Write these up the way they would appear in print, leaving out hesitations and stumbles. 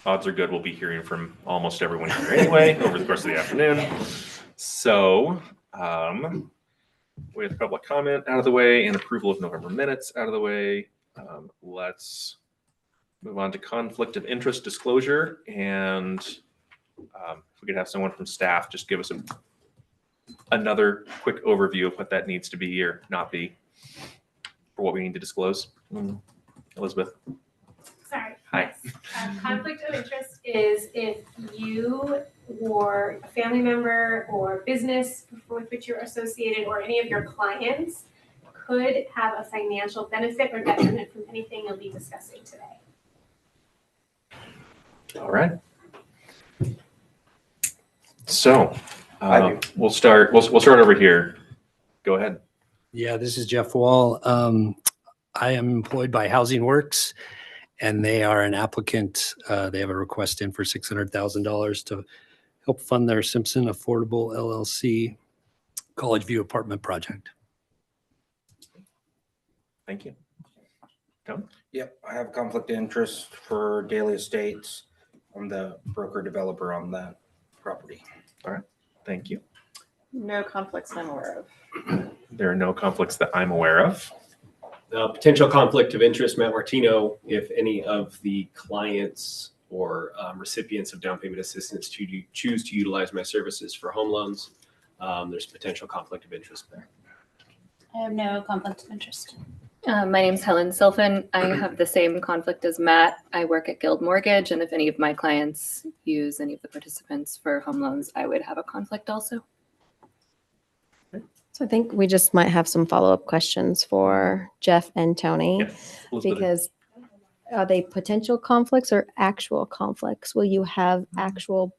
Odds are good we'll be hearing from almost everyone here anyway over the course of the afternoon. So with public comment out of the way and approval of November minutes out of the way, let's move on to conflict of interest disclosure. And if we could have someone from staff just give us another quick overview of what that needs to be or not be for what we need to disclose. Elizabeth. Sorry. Hi. Yes. Conflict of interest is if you or a family member or business with which you're associated or any of your clients could have a financial benefit or detriment from anything you'll be discussing today. All right. So we'll start over here. Go ahead. Yeah, this is Jeff Wall. I am employed by Housing Works, and they are an applicant. They have a request in for $600,000 to help fund their Simpson Affordable LLC College View apartment project. Thank you. Tom? Yep, I have conflict of interest for Daily Estates. I'm the broker developer on that property. All right. Thank you. No conflicts I'm aware of. There are no conflicts that I'm aware of. Potential conflict of interest, Matt Martino, if any of the clients or recipients of down payment assistance choose to utilize my services for home loans, there's potential conflict of interest there. I have no conflict of interest. My name's Helen Silfen. I have the same conflict as Matt. I work at Guild Mortgage, and if any of my clients use any of the participants for home loans, I would have a conflict also. So I think we just might have some follow-up questions for Jeff and Tony, Yes. Elizabeth. because are they potential conflicts or actual conflicts? Will you have actual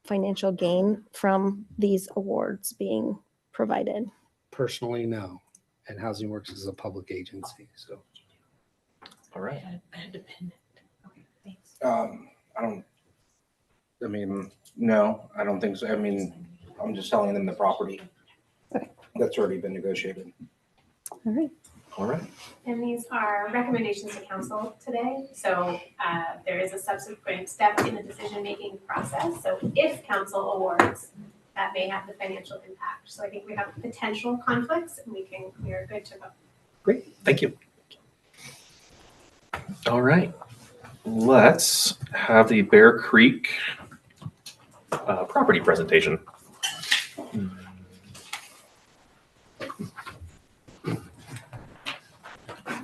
financial gain from these awards being provided? Personally, no. And Housing Works is a public agency, so. All right. No, I don't think so. I mean, I'm just selling them the property. Okay. That's already been negotiated. All right. All right. And these are recommendations to council today. So there is a subsequent step in the decision-making process. So if council awards, that may have the financial impact. So I think we have potential conflicts and we are good to go. Great. Thank you. All right. Let's have the Bear Creek property presentation.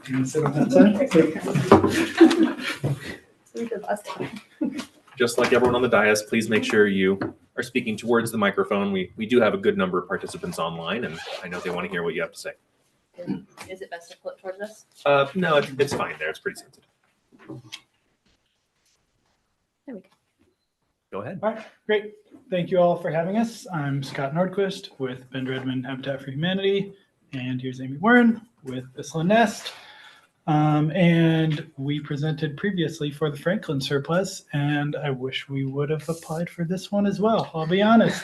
Can you sit on that side? We did last time. Just like everyone on the dais, please make sure you are speaking towards the microphone. We do have a good number of participants online, and I know they want to hear what you have to say. Is it best to flip towards us? No, it's fine there. It's pretty sensitive. There we go. Go ahead. All right, great. Thank you all for having us. I'm Scott Nordquist with Bend Redmond Habitat for Humanity, and here's Amy Warren with Thistle and Nest. And we presented previously for the Franklin surplus, and I wish we would have applied for this one as well. I'll be honest.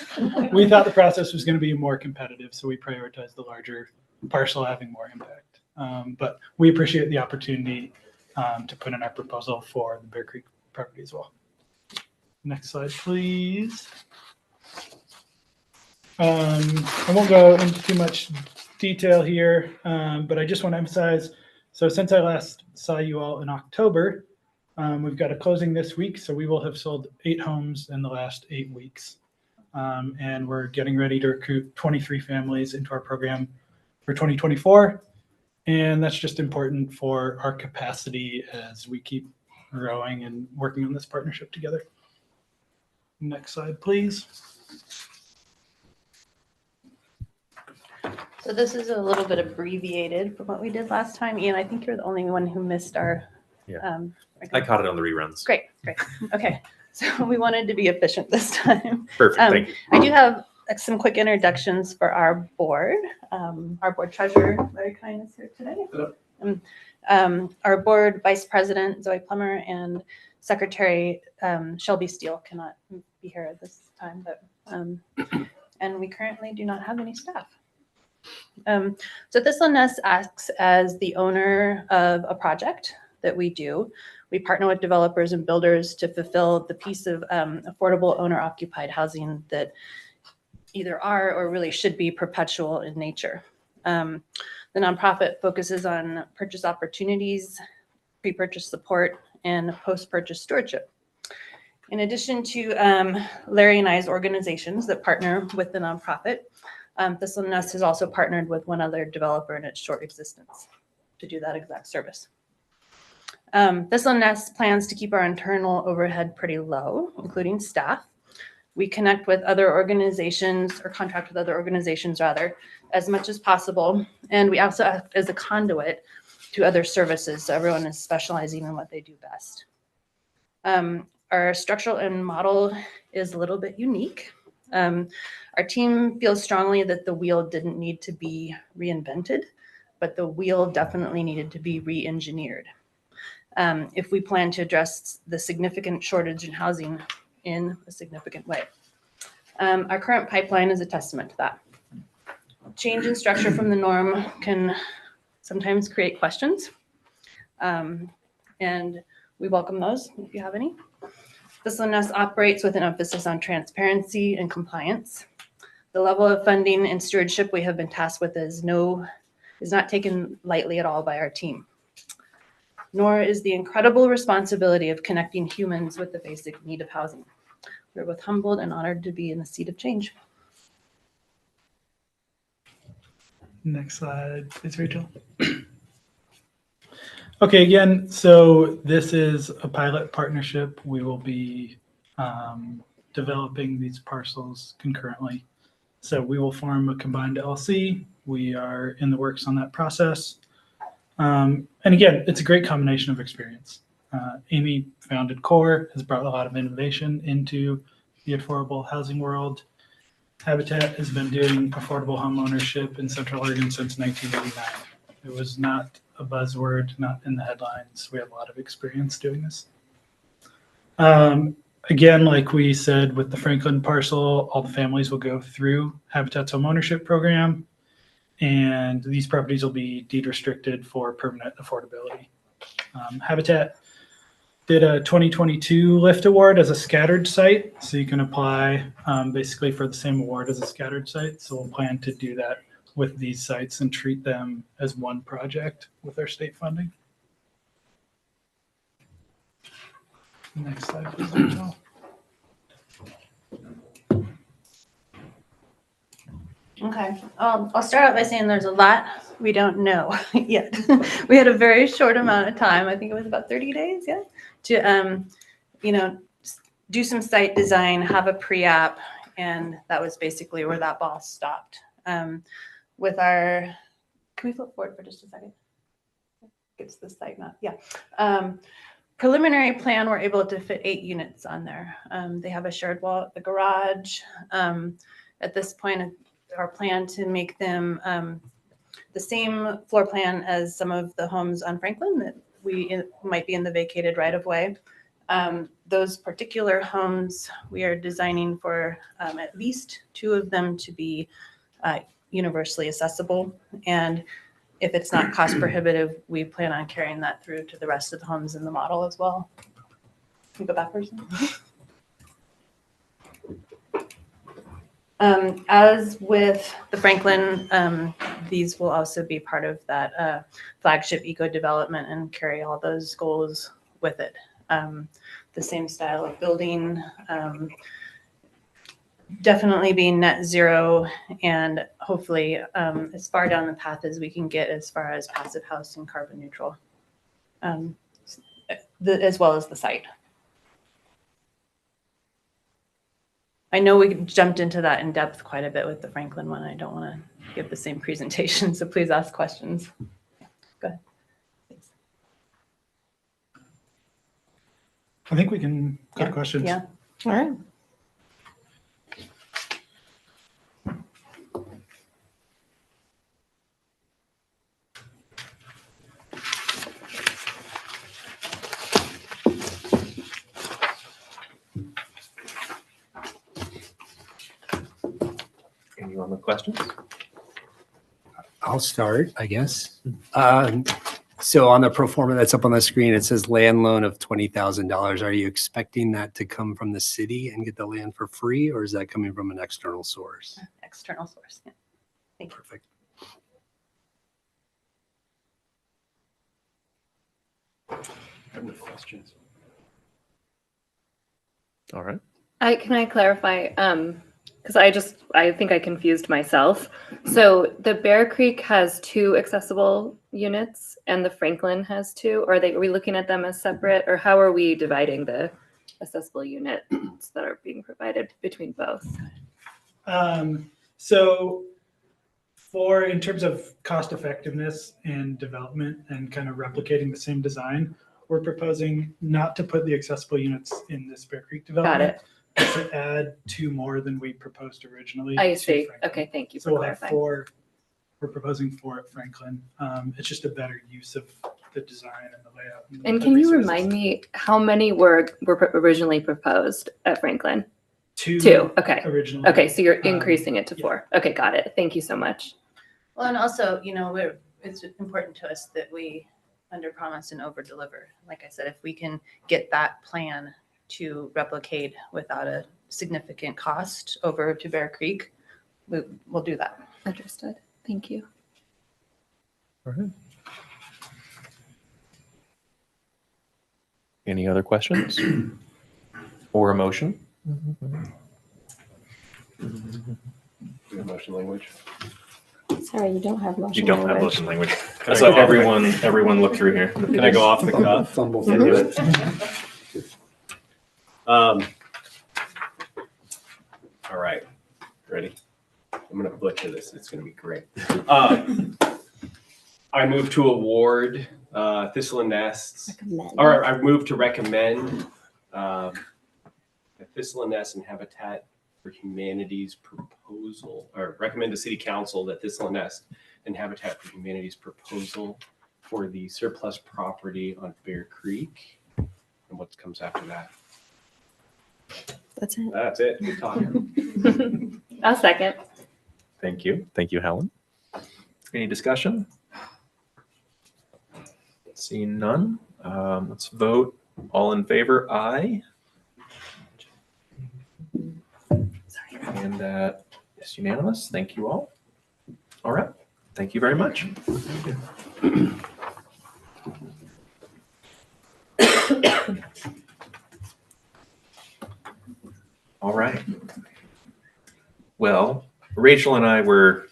We thought the process was going to be more competitive, so we prioritized the larger parcel having more impact. But we appreciate the opportunity to put in our proposal for the Bear Creek property as well. Next slide, please. I won't go into too much detail here, but I just want to emphasize, so since I last saw you all in October, we've got a closing this week, so we will have sold 8 homes in the last 8 weeks. And we're getting ready to recruit 23 families into our program for 2024. And that's just important for our capacity as we keep growing and working on this partnership together. Next slide, please. So this is a little bit abbreviated from what we did last time. Ian, I think you're the only one who missed our. Yeah. I caught it on the reruns. Great. Okay. So we wanted to be efficient this time. Perfect. Thank you. I do have some quick introductions for our board. Our board treasurer, Larry Kine, is here today. Our board vice president, Zoe Plummer, and secretary, Shelby Steele, cannot be here at this time, but and we currently do not have any staff. So Thistle Nest acts as the owner of a project that we do. We partner with developers and builders to fulfill the piece of affordable owner-occupied housing that either are or really should be perpetual in nature. The nonprofit focuses on purchase opportunities, pre-purchase support, and post-purchase stewardship. In addition to Larry and I's organizations that partner with the nonprofit, Thistle Nest has also partnered with one other developer in its short existence to do that exact service. Thistle Nest plans to keep our internal overhead pretty low, including staff. We connect with other organizations, or contract with other organizations rather, as much as possible. And we also act as a conduit to other services, so everyone is specializing in what they do best. Our structural and model is a little bit unique. Our team feels strongly that the wheel didn't need to be reinvented, but the wheel definitely needed to be re-engineered if we plan to address the significant shortage in housing in a significant way. Our current pipeline is a testament to that. Change in structure from the norm can sometimes create questions, and we welcome those if you have any. Thistle Nest operates with an emphasis on transparency and compliance. The level of funding and stewardship we have been tasked with is not taken lightly at all by our team, nor is the incredible responsibility of connecting humans with the basic need of housing. We're both humbled and honored to be in the seat of change. Next slide, please, Rachel. Okay, again, so this is a pilot partnership. We will be developing these parcels concurrently. So we will form a combined LLC. We are in the works on that process. And again, it's a great combination of experience. Amy founded CORE, has brought a lot of innovation into the affordable housing world. Habitat has been doing affordable home ownership in Central Oregon since 1989. It was not a buzzword, not in the headlines. We have a lot of experience doing this. Again, like we said with the Franklin parcel, all the families will go through Habitat's home ownership program, and these properties will be deed restricted for permanent affordability. Habitat did a 2022 LIFT award as a scattered site, so you can apply basically for the same award as a scattered site. So we'll plan to do that with these sites and treat them as one project with our state funding. Next slide, please, Rachel. Okay, I'll start out by saying there's a lot we don't know yet. We had a very short amount of time. I think it was about 30 days, yeah, to do some site design, have a pre-app, and that was basically where that ball stopped. With our, can we flip forward for just a second? It's the site map, yeah. Preliminary plan, we're able to fit 8 units on there. They have a shared wall at the garage. At this point, our plan to make them the same floor plan as some of the homes on Franklin that might be in the vacated right of way. Those particular homes, we are designing for at least 2 of them to be universally accessible. And if it's not cost prohibitive, we plan on carrying that through to the rest of the homes in the model as well. Can you go backwards? As with the Franklin, these will also be part of that flagship eco development and carry all those goals with it. The same style of building, definitely being net zero, and hopefully as far down the path as we can get as far as passive house and carbon neutral, as well as the site. I know we jumped into that in depth quite a bit with the Franklin one. I don't want to give the same presentation, so please ask questions. Go ahead. Thanks. I think we can go to questions. Yeah. All right. Anyone with questions? I'll start, I guess. So on the pro forma that's up on the screen, it says land loan of $20,000. Are you expecting that to come from the city and get the land for free, or is that coming from an external source? External source. Yeah. Thank you. Perfect. I have no questions. All right. Can I clarify? Because I think I confused myself. So the Bear Creek has 2 accessible units and the Franklin has 2. Are we looking at them as separate, or how are we dividing the accessible units that are being provided between both? So in terms of cost effectiveness and development and kind of replicating the same design, we're proposing not to put the accessible units in this Bear Creek development. Got it. But to add 2 more than we proposed originally. I to see. Franklin. Okay, thank you So for we'll have clarifying. 4. We're proposing 4 at Franklin. It's just a better use of the design and the layout. And the can you resources. remind me how many were originally proposed at Franklin? 2 Okay. originally. Okay, so you're increasing it to yeah. 4. Okay, got it. Thank you so much. Well, and also, it's important to us that we under promise and over deliver. Like I said, if we can get that plan to replicate without a significant cost over to Bear Creek, we'll do that. Understood. Thank you. All right. Any other questions or a motion? Motion language. Sorry, you don't have motion. You don't have language. motion language. Can That's I like go off everyone look through here. Can I go off the cuff? Fumble. Yeah, do it. All right, ready? I'm gonna butcher this. It's gonna be great. I move to award Thistle and Nests, Recommend. or I move to recommend the Thistle and Nest and Habitat for Humanity's proposal, or recommend to City Council that Thistle and Nest and Habitat for Humanity's proposal for the surplus property on Bear Creek. And what comes after that? That's it. That's it. Good talking. I'll second. Thank you. Thank you, Helen. Any discussion? Seeing none, let's vote. All in favor, aye. And that is unanimous. Thank you all. All right. Thank you very much. All right. Well, Rachel and I were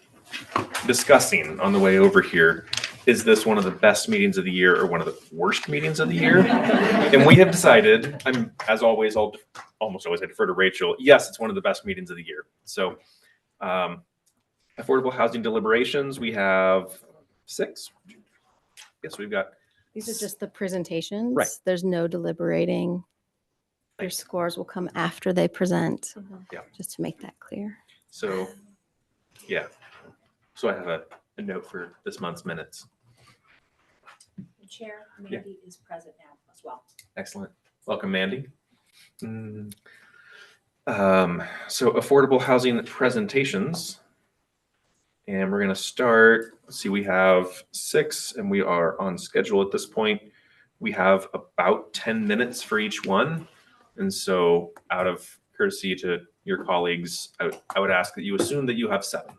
discussing on the way over here, is this one of the best meetings of the year or one of the worst meetings of the year? And we have decided, as always, almost always I defer to Rachel. Yes, it's one of the best meetings of the year. So affordable housing deliberations, we have 6. Yes, we've got. These are just the presentations. Right. There's no deliberating. Your scores will come after they present. Yeah. Just to make that clear. So, yeah. So I have a note for this month's minutes. Chair, Mandy is present now as well. Excellent. Welcome, Mandy. So affordable housing presentations. And we're going to start, let's see, we have 6 and we are on schedule at this point. We have about 10 minutes for each one. And so out of courtesy to your colleagues, I would ask that you assume that you have 7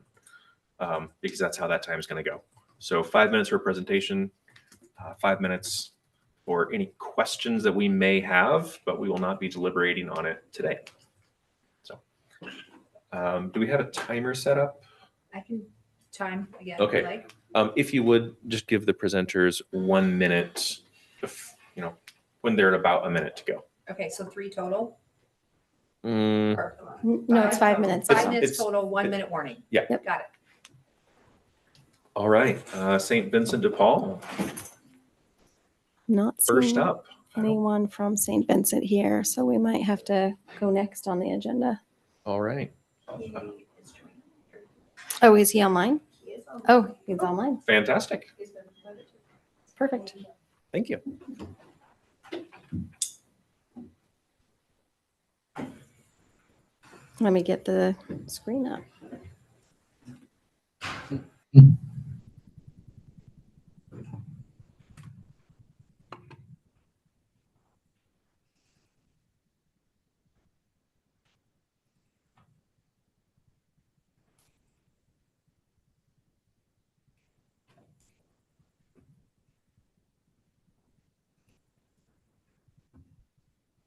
because that's how that time is going to go. So 5 minutes for a presentation, 5 minutes for any questions that we may have, but we will not be deliberating on it today. So do we have a timer set up? I can time again. Okay. If you like. If you would just give the presenters 1 minute, when they're at about a minute to go. Okay, so 3 total? Mm, Or No, it's 5 minutes. 5 It's- minutes it's- total, 1 minute warning. Yeah. Yep. Got it. all right. St. Vincent de Paul, Not first seeing up. anyone from St. Vincent here, so we might have to go next on the agenda. All right. Oh, is he online? He is on. Oh, he's online. Fantastic. He's been promoted to- Perfect. Thank you. Let me get the screen up.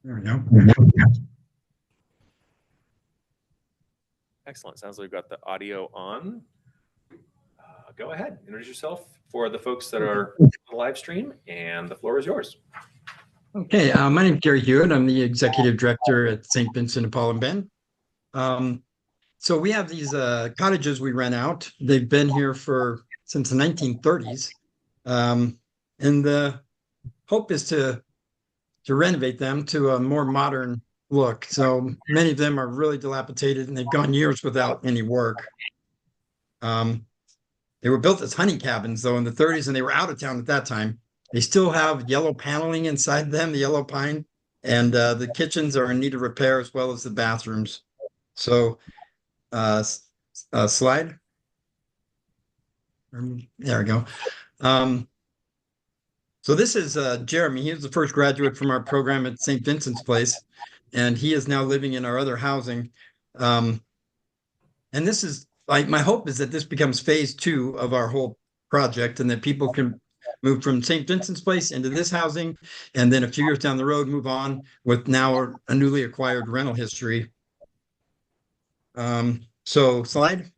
There we go. Excellent. Sounds like we've got the audio on. Go ahead, introduce yourself for the folks that are on the live stream, and the floor is yours. Okay, my name is Gary Hewitt. I'm the executive director at St. Vincent de Paul and Ben. So we have these cottages we rent out. They've been here since the 1930s, and the hope is to renovate them to a more modern look. So many of them are really dilapidated, and they've gone years without any work. They were built as honey cabins, though, in the 30s, and they were out of town at that time. They still have yellow paneling inside them, the yellow pine, and the kitchens are in need of repair as well as the bathrooms. So, slide. There we go. So this is Jeremy. He was the first graduate from our program at St. Vincent's Place, and he is now living in our other housing. And this is my hope is that this becomes phase 2 of our whole project, and that people can move from St. Vincent's Place into this housing, and then a few years down the road, move on with now a newly acquired rental history. So slide.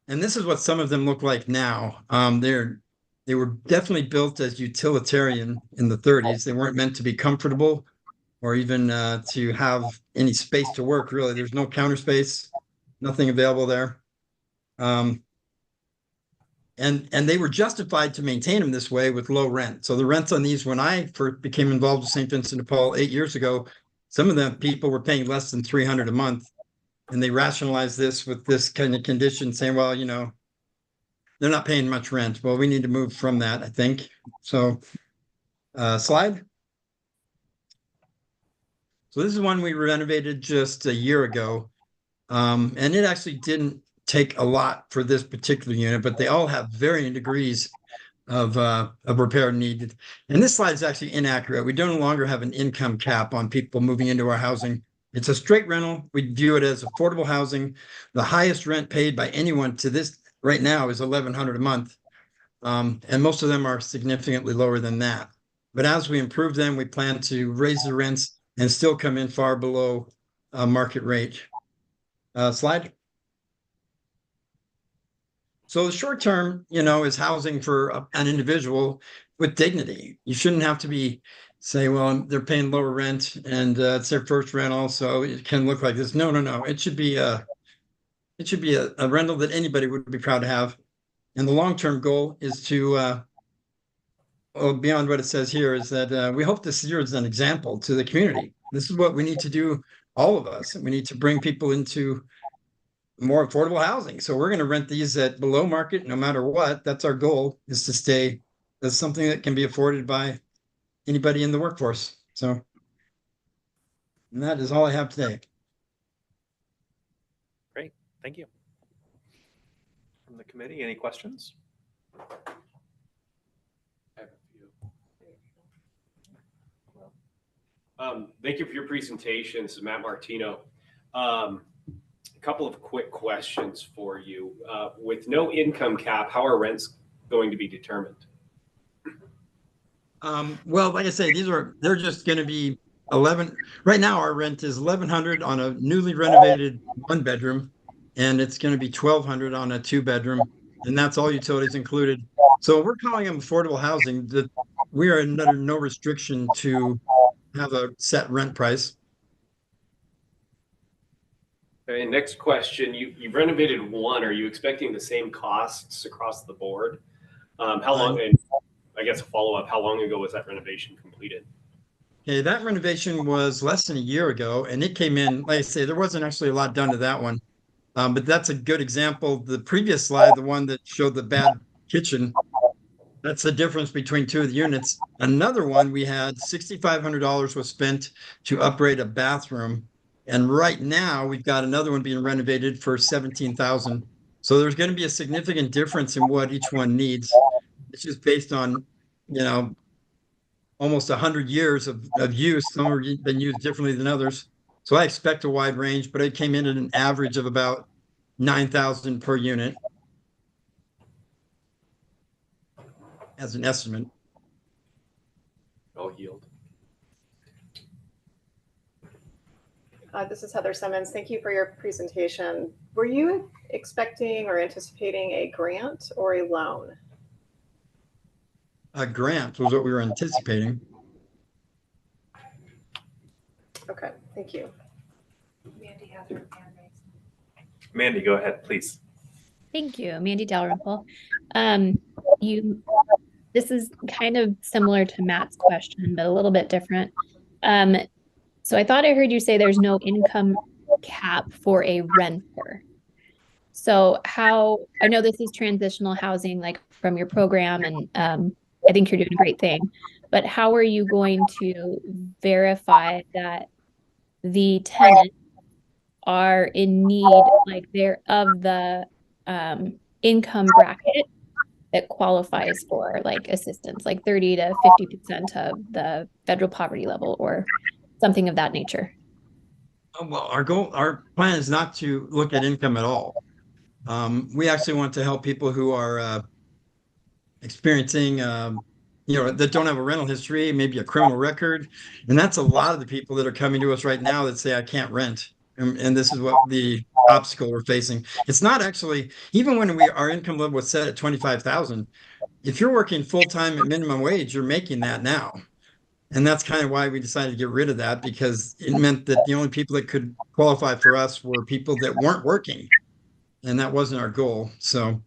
And this is what some of them look like now. They were definitely built as utilitarian in the 30s. They weren't meant to be comfortable or even to have any space to work, really. There's no counter space, nothing available there. And they were justified to maintain them this way with low rent. So the rents on these, when I first became involved with St. Vincent de Paul 8 years ago, some of the people were paying less than $300 a month. And they rationalized this with this kind of condition, saying, well, you know, they're not paying much rent. Well, we need to move from that, I think. So slide. So this is one we renovated just a year ago. And it actually didn't take a lot for this particular unit, but they all have varying degrees of repair needed. And this slide is actually inaccurate. We no longer have an income cap on people moving into our housing. It's a straight rental. We view it as affordable housing. The highest rent paid by anyone to this right now is $1,100 a month. And most of them are significantly lower than that. But as we improve them, we plan to raise the rents and still come in far below market rate. Slide. So the short term, you know, is housing for an individual with dignity. You shouldn't have to say, well, they're paying lower rent and it's their first rental, so it can look like this. No. It should be a rental that anybody would be proud to have. And the long-term goal is to, well, beyond what it says here, is that we hope to serve as an example to the community. This is what we need to do, all of us. We need to bring people into more affordable housing. So we're going to rent these at below market, no matter what. That's our goal, is to stay as something that can be afforded by anybody in the workforce. So, and that is all I have today. Great, thank you. From the committee, any questions? I have a few. Thank you for your presentation. This is Matt Martino. A couple of quick questions for you. With no income cap, how are rents going to be determined? Well, like I say, they're just going to be 11. Right now, our rent is $1,100 on a newly renovated 1-bedroom, and it's going to be $1,200 on a 2-bedroom, and that's all utilities included. So we're calling them affordable housing. That we are under no restriction to have a set rent price. Okay, next question. You've renovated one. Are you expecting the same costs across the board? How long? And I guess a follow-up. How long ago was that renovation completed? Okay, that renovation was less than a year ago, and it came in, like I say, there wasn't actually a lot done to that one. But that's a good example. The previous slide, the one that showed the bad kitchen, that's the difference between two of the units. Another one, we had $6,500 was spent to upgrade a bathroom. And right now we've got another one being renovated for $17,000. So there's going to be a significant difference in what each one needs. It's just based on, you know, almost 100 years of use. Some have been used differently than others. So I expect a wide range, but it came in at an average of about $9,000 per unit as an estimate. All yield. This is Heather Simmons. Thank you for your presentation. Were you expecting or anticipating a grant or a loan? A grant was what we were anticipating. Okay, thank you. Mandy has her hand raised. Mandy, go ahead, please. Thank you, Mandy Dalrymple. This is kind of similar to Matt's question, but a little bit different. So I thought I heard you say there's no income cap for a renter. So I know this is transitional housing, like from your program, and I think you're doing a great thing, but how are you going to verify that the tenants are in need, like they're of the income bracket that qualifies for like assistance, like 30 to 50% of the federal poverty level or something of that nature? Well, our plan is not to look at income at all. We actually want to help people who are experiencing, that don't have a rental history, maybe a criminal record. And that's a lot of the people that are coming to us right now that say, I can't rent. And this is what the obstacle we're facing. It's not actually, even when our income level was set at 25,000, if you're working full-time at minimum wage, you're making that now. And that's kind of why we decided to get rid of that, because it meant that the only people that could qualify for us were people that weren't working. And that wasn't our goal. So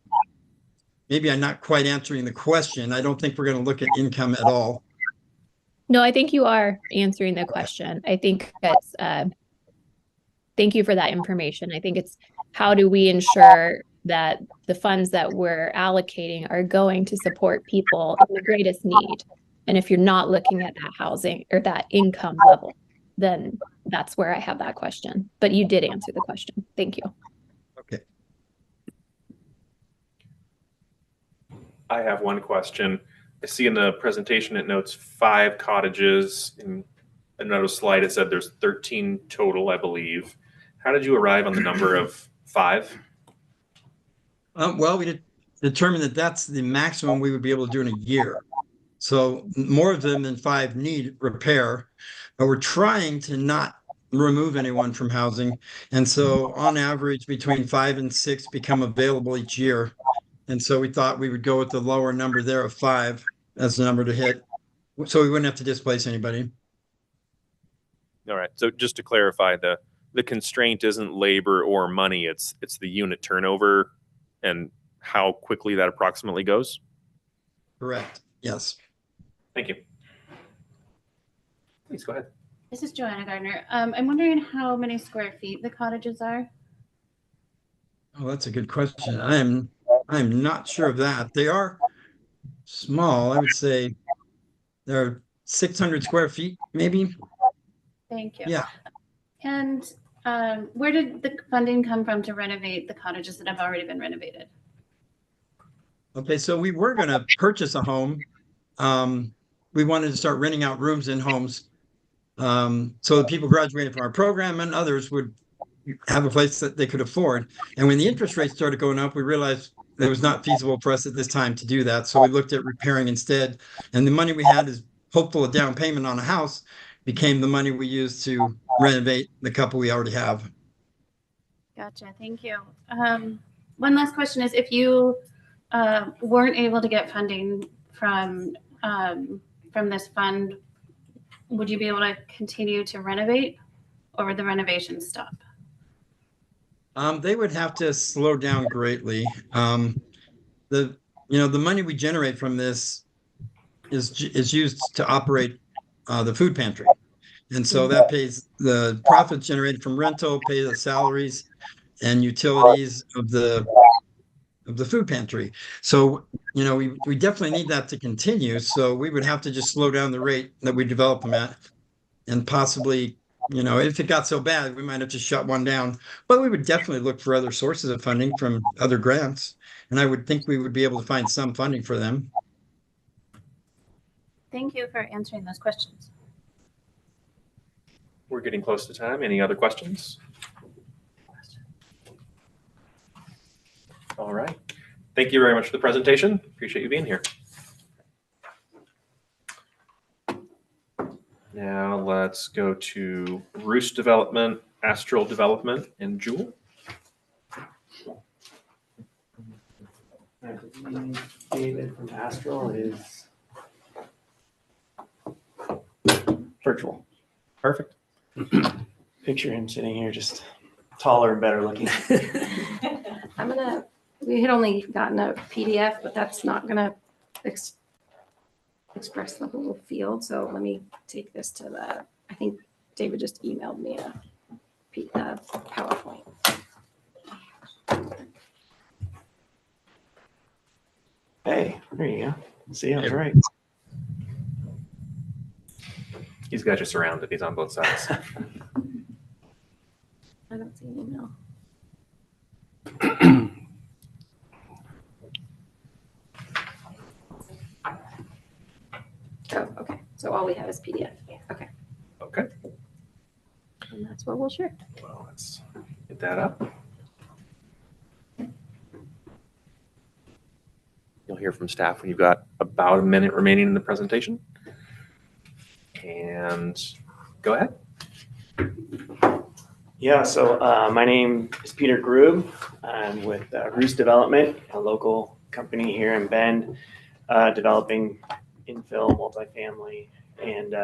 maybe I'm not quite answering the question. I don't think we're going to look at income at all. No, I think you are answering the question. I think that's, thank you for that information. I think it's how do we ensure that the funds that we're allocating are going to support people in the greatest need? And if you're not looking at that housing or that income level, then that's where I have that question. But you did answer the question. Thank you. Okay. I have one question. I see in the presentation it notes 5 cottages. In another slide, it said there's 13 total, I believe. How did you arrive on the number of 5? Well, we determined that that's the maximum we would be able to do in a year. So more of them than 5 need repair, but we're trying to not remove anyone from housing. And so on average, between 5 and 6 become available each year. And so we thought we would go with the lower number there of 5 as the number to hit, so we wouldn't have to displace anybody. All right. So just to clarify, the constraint isn't labor or money. It's the unit turnover and how quickly that approximately goes. Correct. Yes. Thank you. Please go ahead. This is Joanna Gardner. I'm wondering how many square feet the cottages are. Oh, that's a good question. I'm not sure of that. They are small. I would say they're 600 square feet, maybe. Thank you. Yeah. And where did the funding come from to renovate the cottages that have already been renovated? Okay, so we were going to purchase a home. We wanted to start renting out rooms in homes. So the people graduating from our program and others would have a place that they could afford. And when the interest rates started going up, we realized that it was not feasible for us at this time to do that. So we looked at repairing instead. And the money we had is hopeful a down payment on a house became the money we used to renovate the couple we already have. Gotcha. Thank you. One last question is, if you weren't able to get funding from this fund, would you be able to continue to renovate, or would the renovations stop? They would have to slow down greatly. The money we generate from this is used to operate the food pantry. And so that pays the profits generated from rental, pay the salaries and utilities of the food pantry. So, we definitely need that to continue. So we would have to just slow down the rate that we develop them at, and possibly, if it got so bad, we might have to shut one down. But we would definitely look for other sources of funding from other grants. And I would think we would be able to find some funding for them. Thank you for answering those questions. We're getting close to time. Any other questions? All right. Thank you very much for the presentation. Appreciate you being here. Now let's go to Roost Development. Astral Development and Jewel. I believe David from Astral is virtual. Perfect. Picture him sitting here just taller and better looking. We had only gotten a PDF, but that's not gonna express the whole field. So let me take this to the, I think David just emailed me a PowerPoint. Hey, there you go. See, I was right. He's got you surrounded. He's on both sides. I don't see an email. Oh, okay. So all we have is PDF. Okay. Okay. And that's what we'll share. Well, let's get that up. You'll hear from staff when you've got about a minute remaining in the presentation. And go ahead. Yeah, so my name is Peter Grube. I'm with Roost Development, a local company here in Bend, developing infill, multifamily, and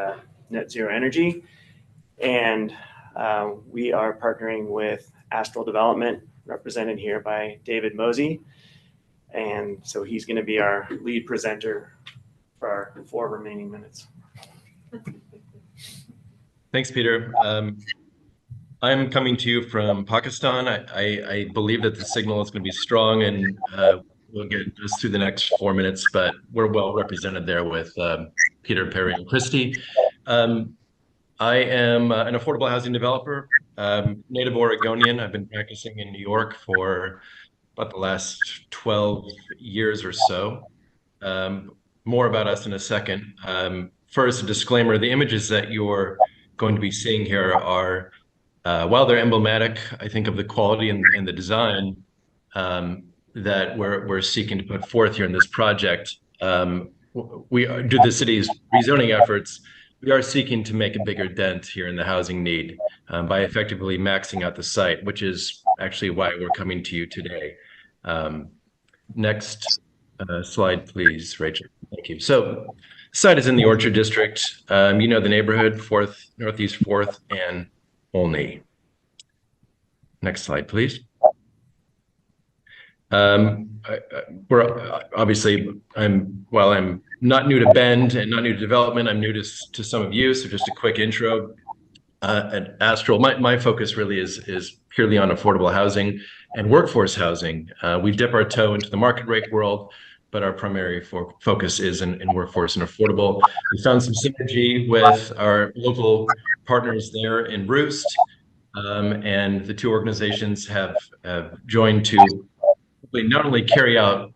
net zero energy. And we are partnering with Astral Development, represented here by David Mosey. And so he's going to be our lead presenter for our 4 remaining minutes. Thanks, Peter. I'm coming to you from Pakistan. I believe that the signal is going to be strong, and we'll get us through the next 4 minutes, but we're well represented there with Peter, Perry, and Christy. I am an affordable housing developer, native Oregonian. I've been practicing in New York for about the last 12 years or so. More about us in a second. First, a disclaimer, the images that you're going to be seeing here are, while they're emblematic, I think, of the quality and the design that we're seeking to put forth here in this project. We are, due to the city's rezoning efforts, we are seeking to make a bigger dent here in the housing need by effectively maxing out the site, which is actually why we're coming to you today. Next slide, please, Rachel. Thank you. So, site is in the Orchard District. You know the neighborhood, 4th, Northeast 4th, and Olney. Next slide, please. We're obviously, while I'm not new to Bend and not new to development, I'm new to some of you. So just a quick intro. At Astral, my focus really is purely on affordable housing and workforce housing. We dip our toe into the market rate world, but our primary focus is in workforce and affordable. We found some synergy with our local partners there in Roost, and the 2 organizations have joined to not only carry out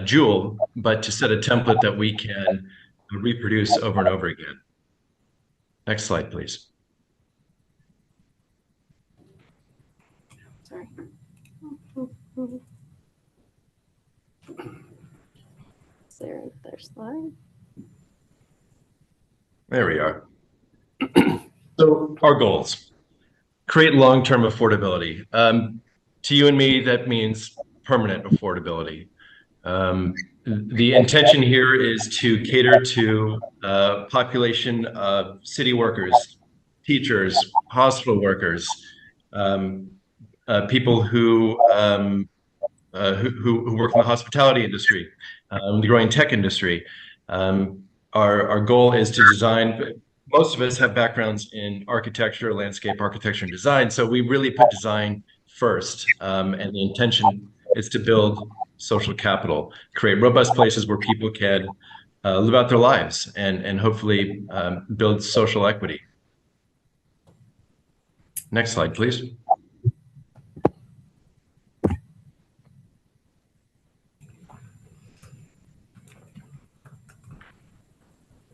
Jewel, but to set a template that we can reproduce over and over again. Next slide, please. Sorry. Is there their slide? There we are. So our goals: create long-term affordability. To you and me, that means permanent affordability. The intention here is to cater to a population of city workers, teachers, hospital workers, people who work in the hospitality industry, the growing tech industry. Our goal is to design. Most of us have backgrounds in architecture, landscape architecture, and design. So we really put design first, and the intention is to build social capital, create robust places where people can live out their lives and hopefully build social equity. Next slide, please.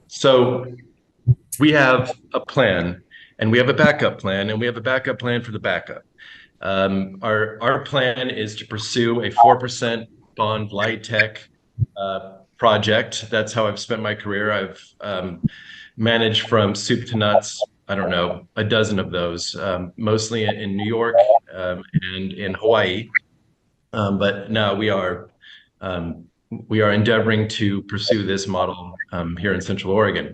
So we have a plan, and we have a backup plan, and we have a backup plan for the backup. Our plan is to pursue a 4% bond light tech project. That's how I've spent my career. I've managed from soup to nuts I don't know, a dozen of those, mostly in New York and in Hawaii. But no, we are endeavoring to pursue this model here in Central Oregon.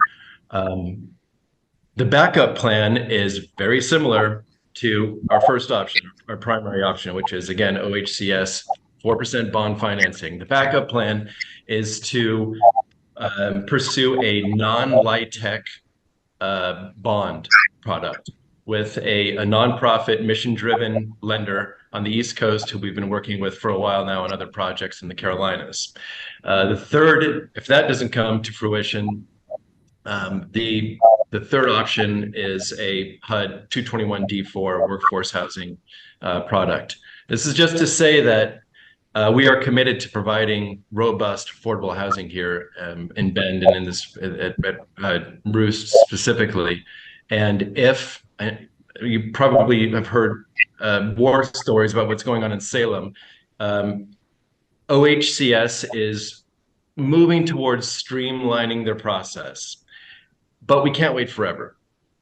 The backup plan is very similar to our first option, our primary option, which is again OHCS 4% bond financing. The backup plan is to pursue a non-LIHTC bond product with a nonprofit mission-driven lender on the East Coast who we've been working with for a while now on other projects in the Carolinas. The third, if that doesn't come to fruition, the third option is a HUD 221D4 workforce housing product. This is just to say that we are committed to providing robust, affordable housing here in Bend and in this at Roost specifically. And if you probably have heard war stories about what's going on in Salem, OHCS is moving towards streamlining their process, but we can't wait forever.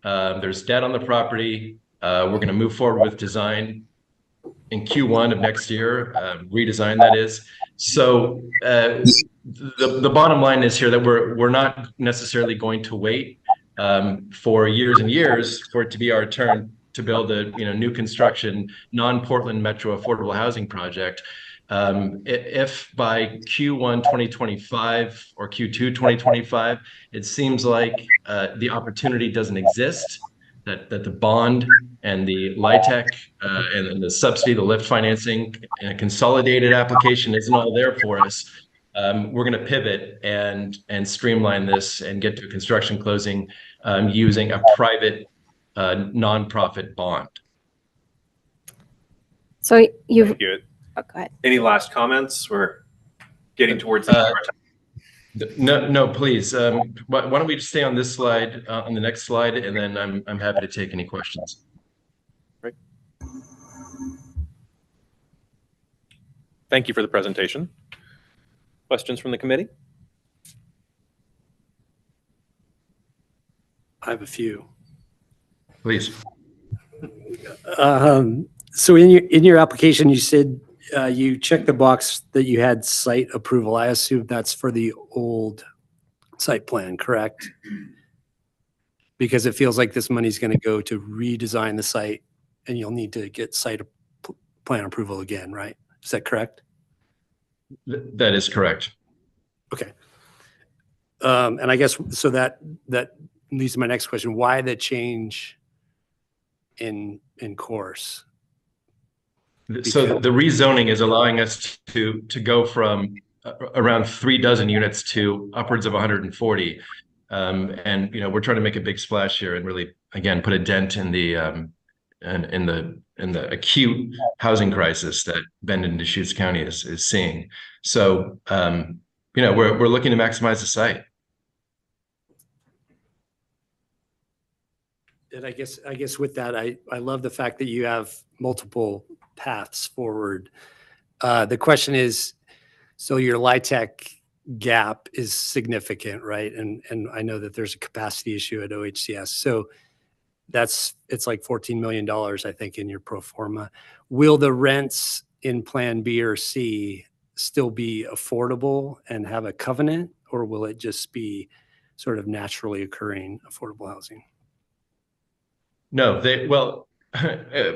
There's debt on the property. We're going to move forward with design in Q1 of next year, redesign that is. So the bottom line is here that we're not necessarily going to wait for years and years for it to be our turn to build a new construction non-Portland metro affordable housing project. If by Q1 2025 or Q2 2025 it seems like the opportunity doesn't exist, that the bond and the LIHTC and the subsidy, the lift financing and a consolidated application isn't all there for us, we're going to pivot and streamline this and get to a construction closing using a private nonprofit bond. So you've. Thank you. Oh, go ahead. Any last comments? We're getting towards the end of our time. No, please. Why don't we just stay on this slide, on the next slide, and then I'm happy to take any questions. Great. Thank you for the presentation. Questions from the committee? I have a few. Please. So in your application, you said you checked the box that you had site approval. I assume that's for the old site plan, correct? Because it feels like this money's going to go to redesign the site and you'll need to get site plan approval again, right? Is that correct? That is correct. Okay. And I guess, so that leads to my next question. Why the change in course? So the rezoning is allowing us to go from around 36 units to upwards of 140. And we're trying to make a big splash here and really, again, put a dent in the acute housing crisis that Bend and Deschutes County is seeing. So we're looking to maximize the site. And I guess with that, I love the fact that you have multiple paths forward. The question is, so your LIHTC gap is significant, right? And I know that there's a capacity issue at OHCS. So it's like $14 million, I think, in your pro forma. Will the rents in Plan B or C still be affordable and have a covenant, or will it just be sort of naturally occurring affordable housing? No,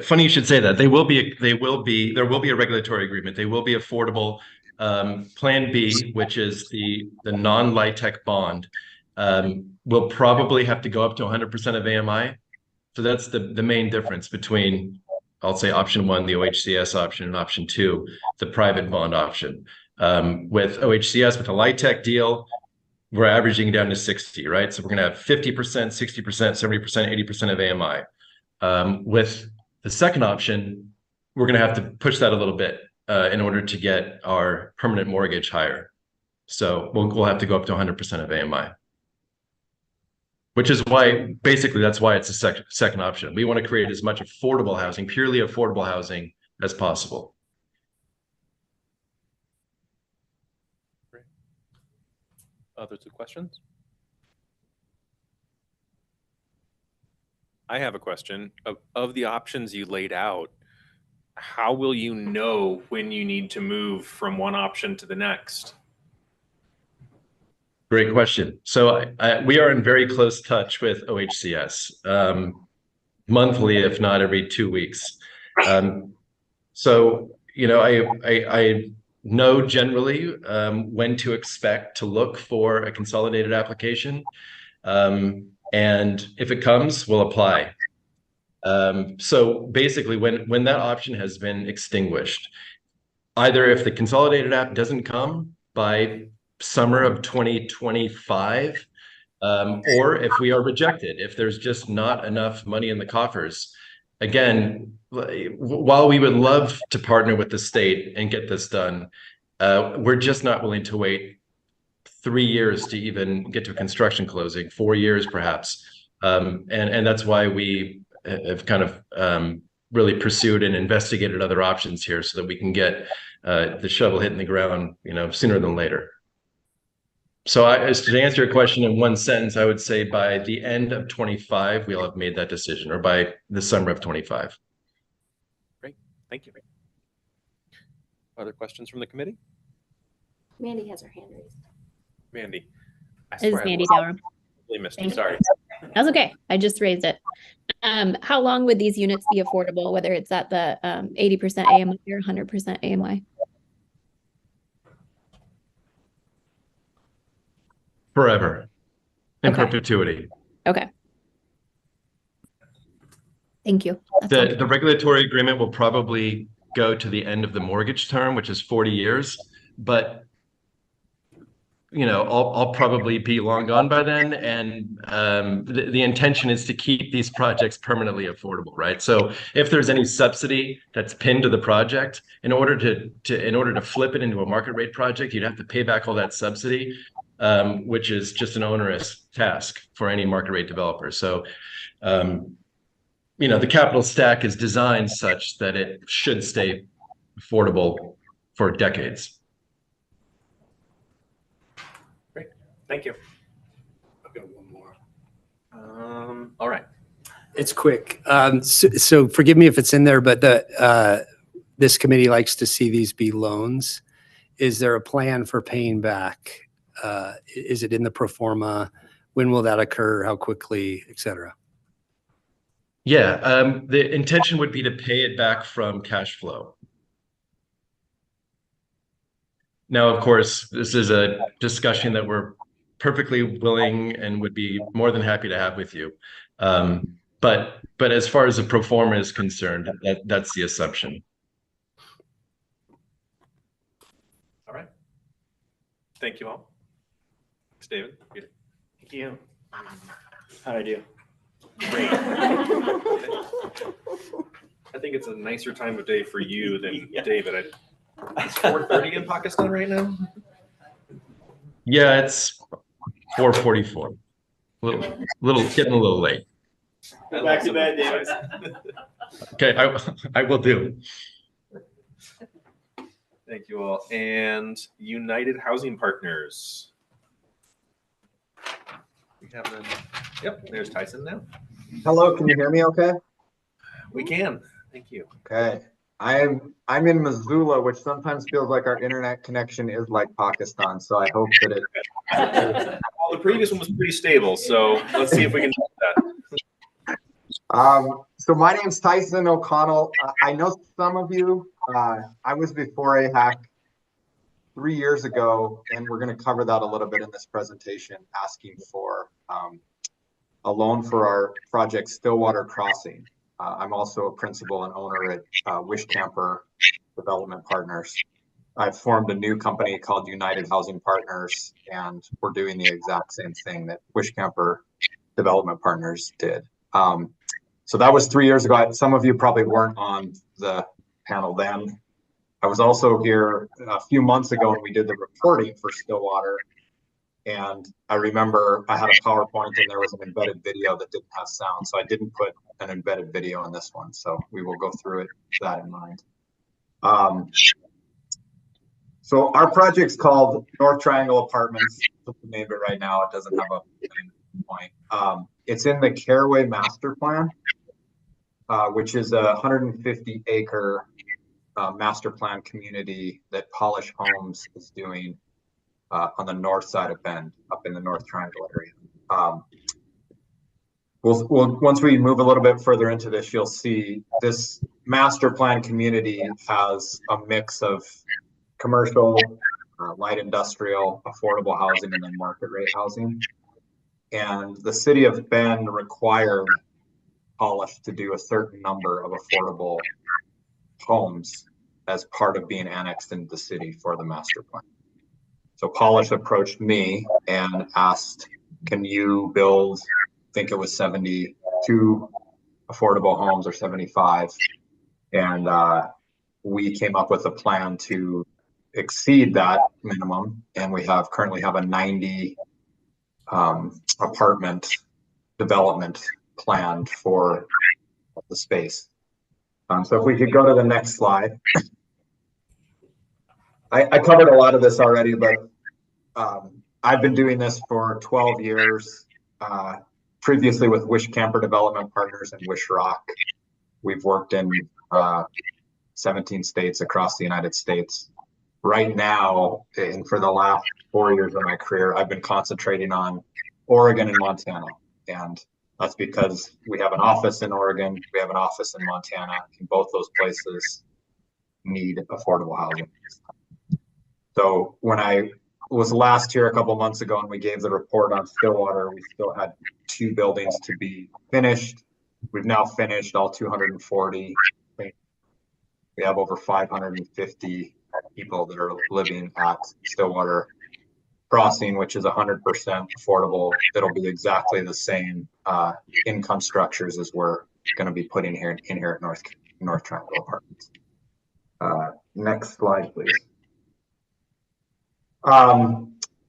funny you should say that. There will be a regulatory agreement. They will be affordable. Plan B, which is the non-LIHTC bond, will probably have to go up to 100% of AMI. So that's the main difference between, I'll say, option one, the OHCS option, and option two, the private bond option. With OHCS, with a LIHTC deal, we're averaging down to 60, right? So we're going to have 50%, 60%, 70%, 80% of AMI. With the second option, we're going to have to push that a little bit in order to get our permanent mortgage higher. So we'll have to go up to 100% of AMI, which is why, basically, that's why it's a second option. We want to create as much affordable housing, purely affordable housing, as possible. Great. Others with questions? I have a question. Of the options you laid out, how will you know when you need to move from one option to the next? Great question. So we are in very close touch with OHCS, monthly, if not every 2 weeks. So, you know, I know generally when to expect to look for a consolidated application. And if it comes, we'll apply. So basically, when that option has been extinguished, either if the consolidated app doesn't come by summer of 2025, or if we are rejected, if there's just not enough money in the coffers. Again, while we would love to partner with the state and get this done, we're just not willing to wait 3 years to even get to a construction closing, 4 years perhaps. And that's why we have kind of really pursued and investigated other options here so that we can get the shovel hitting the ground, you know, sooner than later. So to answer your question in one sentence, I would say by the end of 25, we'll have made that decision, or by the summer of 25. Great, thank you. Other questions from the committee? Mandy has her hand raised. Mandy. This is Mandy Dower. Missed you, sorry. That's okay. I just raised it. How long would these units be affordable, whether it's at the 80% AMI or 100% AMI? Forever, in Okay. perpetuity. Okay. Thank you. The regulatory agreement will probably go to the end of the mortgage term, which is 40 years, but you know, I'll probably be long gone by then, and the intention is to keep these projects permanently affordable, right? So if there's any subsidy that's pinned to the project, in order to flip it into a market rate project, you'd have to pay back all that subsidy, which is just an onerous task for any market rate developer. So, you know, the capital stack is designed such that it should stay affordable for decades. Thank you. I've got one more. All right. It's quick. So forgive me if it's in there, but this committee likes to see these be loans. Is there a plan for paying back? Is it in the pro forma? When will that occur? How quickly, et cetera? Yeah, the intention would be to pay it back from cash flow. Now, of course, this is a discussion that we're perfectly willing and would be more than happy to have with you. But as far as the pro forma is concerned, that's the assumption. All right. Thank you all. Thanks, David. Thank you. How'd I do? Great. I think it's a nicer time of day for you than David. It's 4:30 in Pakistan right now. Yeah, it's 4:44. Getting a little late. Go back to bed, David. Okay, I will do. Thank you all. And United Housing Partners. We have them. Yep, there's Tyson now. Hello, can you hear me okay? We can. Thank you. Okay. I'm in Missoula, which sometimes feels like our internet connection is like Pakistan, so I hope that it Well, the previous one was pretty stable, so let's see if we can do that. So my name's Tyson O'Connell. I know some of you. I was before AHAC 3 years ago, and we're going to cover that a little bit in this presentation, asking for a loan for our project Stillwater Crossing. I'm also a principal and owner at Wishcamper Development Partners. I've formed a new company called United Housing Partners, and we're doing the exact same thing that Wishcamper Development Partners did. So that was 3 years ago. Some of you probably weren't on the panel then. I was also here a few months ago when we did the reporting for Stillwater. And I remember I had a PowerPoint and there was an embedded video that didn't have sound. So I didn't put an embedded video on this one. So we will go through it with that in mind. So our project's called North Triangle Apartments. I'll name it right now. It doesn't have a point. It's in the Caraway Master Plan, which is a 150-acre master plan community that Polish Homes is doing on the north side of Bend, up in the North Triangle area. We'll once we move a little bit further into this, you'll see this master plan community has a mix of commercial, light industrial, affordable housing, and then market rate housing. And the city of Bend required Polish to do a certain number of affordable homes as part of being annexed into the city for the master plan. So Polish approached me and asked, can you build, I think it was 72 affordable homes or 75. And we came up with a plan to exceed that minimum. And we currently have a 90 apartment development planned for the space. So if we could go to the next slide. I covered a lot of this already, but I've been doing this for 12 years, previously with Wish Camper Development Partners and Wish Rock. We've worked in 17 states across the United States. Right now, and for the last 4 years of my career, I've been concentrating on Oregon and Montana. And that's because we have an office in Oregon, we have an office in Montana, and both those places need affordable housing. So when I was last here a couple months ago and we gave the report on Stillwater, we still had 2 buildings to be finished. We've now finished all 240. We have over 550 people that are living at Stillwater Crossing, which is 100% affordable. It'll be exactly the same income structures as we're going to be putting here at North Triangle Apartments. Next slide, please.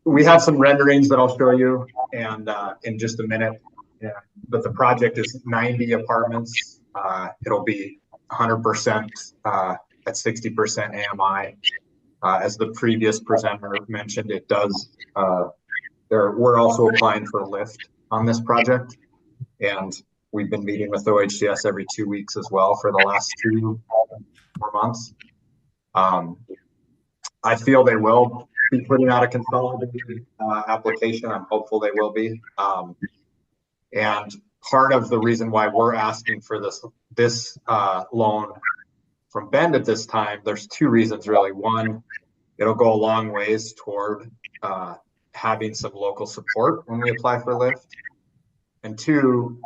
We have some renderings that I'll show you and in just a minute. Yeah, but the project is 90 apartments. It'll be 100% at 60% AMI. As the previous presenter mentioned, it does. We're also applying for a lift on this project, and we've been meeting with OHCS every 2 weeks as well for the last 4 months. I feel they will be putting out a consolidated application. I'm hopeful they will be. And part of the reason why we're asking for this loan from Bend at this time, there's 2 reasons really. One, it'll go a long ways toward having some local support when we apply for lift. And 2,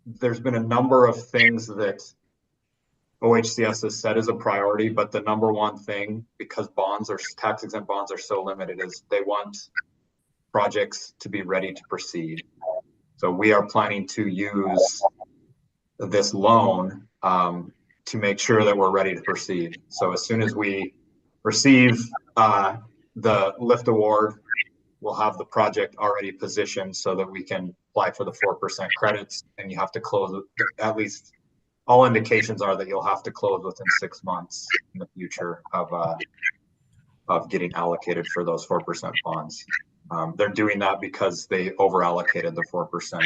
there's been a number of things that OHCS has said is a priority, but the number one thing, because tax exempt bonds are so limited, is they want projects to be ready to proceed. So we are planning to use this loan to make sure that we're ready to proceed. So as soon as we receive the lift award, we'll have the project already positioned so that we can apply for the 4% credits, and you have to close, at least all indications are that you'll have to close within 6 months in the future of getting allocated for those 4% bonds. They're doing that because they over allocated the 4%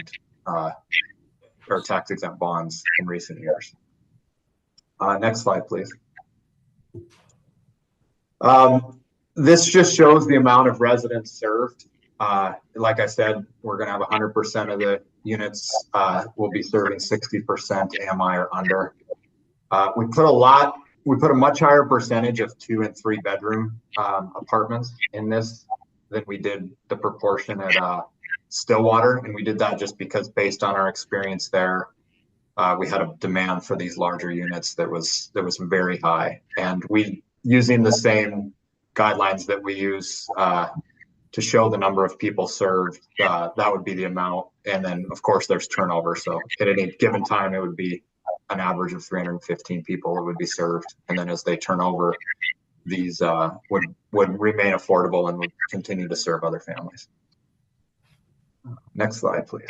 or tax exempt bonds in recent years. Next slide, please. This just shows the amount of residents served. Like I said, we're going to have 100% of the units will be serving 60% AMI or under. We put a much higher percentage of 2 and 3 bedroom apartments in this than we did the proportion at Stillwater, and we did that just because based on our experience there, we had a demand for these larger units that was very high, and we using the same guidelines that we use to show the number of people served, that would be the amount. And then of course there's turnover. So at any given time, it would be an average of 315 people that would be served. And then as they turn over, these would remain affordable and would continue to serve other families. Next slide, please.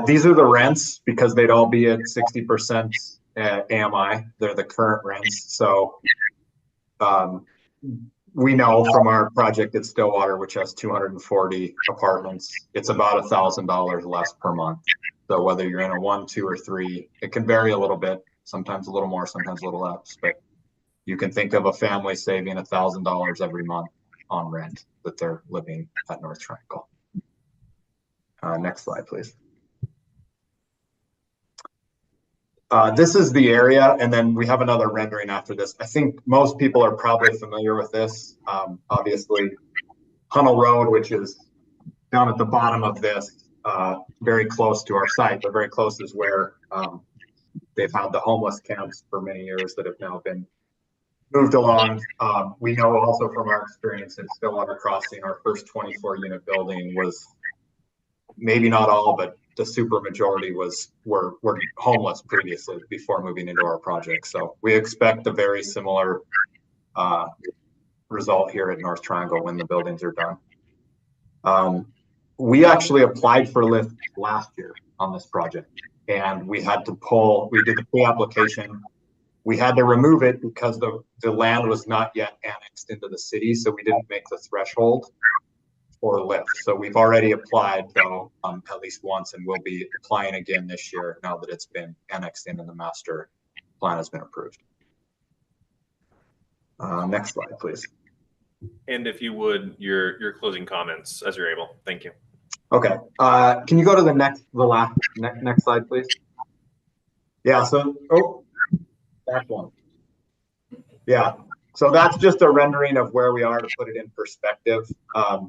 These are the rents because they'd all be at 60% AMI. They're the current rents. So we know from our project at Stillwater, which has 240 apartments, it's about $1,000 less per month. So whether you're in a 1, 2, or 3, it can vary a little bit, sometimes a little more, sometimes a little less, but you can think of a family saving $1,000 every month on rent that they're living at North Triangle. Next slide, please. This is the area, and then we have another rendering after this. I think most people are probably familiar with this. Obviously, Hunnell Road, which is down at the bottom of this, very close to our site, but very close is where they've had the homeless camps for many years that have now been moved along. We know also from our experience at Stillwater Crossing, our first 24-unit building was, maybe not all, but the super majority were homeless previously before moving into our project. So we expect a very similar result here at North Triangle when the buildings are done. We actually applied for lift last year on this project, and we did the pre-application. We had to remove it because the land was not yet annexed into the city, so we didn't make the threshold for lift. So we've already applied though, at least once, and we'll be applying again this year now that it's been annexed in and the master plan has been approved. Next slide, please. And if you would, your closing comments as you're able. Thank you. Okay. Can you go to the next slide, please? Yeah. So, that one. Yeah. So that's just a rendering of where we are to put it in perspective.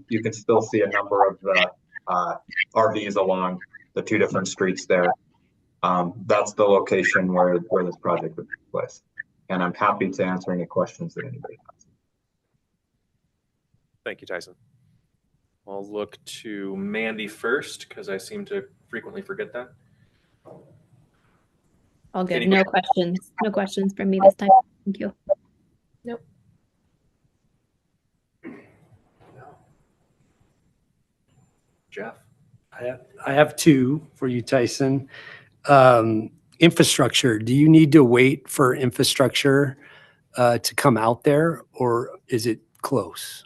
You can still see a number of the RVs along the 2 different streets there. That's the location where this project would take place. And I'm happy to answer any questions that anybody has. Thank you, Tyson. I'll look to Mandy first because I seem to frequently forget that. All good. No questions. No questions from me this time. Thank you. Nope. Jeff? I have 2 for you, Tyson. Infrastructure. Do you need to wait for infrastructure to come out there, or is it close?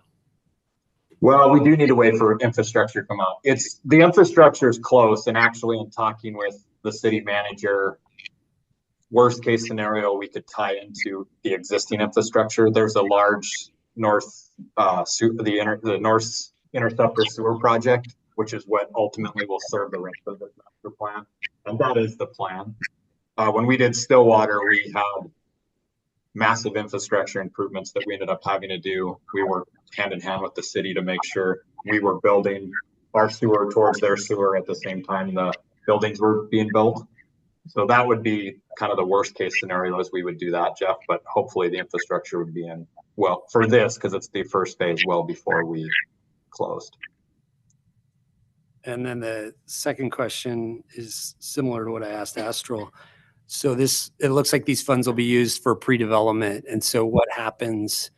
Well, we do need to wait for infrastructure to come out. The infrastructure is close, and actually in talking with the city manager, worst case scenario, we could tie into the existing infrastructure. There's a large North Interceptor Sewer Project, which is what ultimately will serve the rest of the master plan. And that is the plan. When we did Stillwater, we had massive infrastructure improvements that we ended up having to do. We worked hand in hand with the city to make sure we were building our sewer towards their sewer at the same time the buildings were being built. So that would be kind of the worst case scenario as we would do that, Jeff, but hopefully the infrastructure would be in, well, for this, because it's the first phase well before we closed. And then the second question is similar to what I asked Astral. So it looks like these funds will be used for pre-development. And so what happens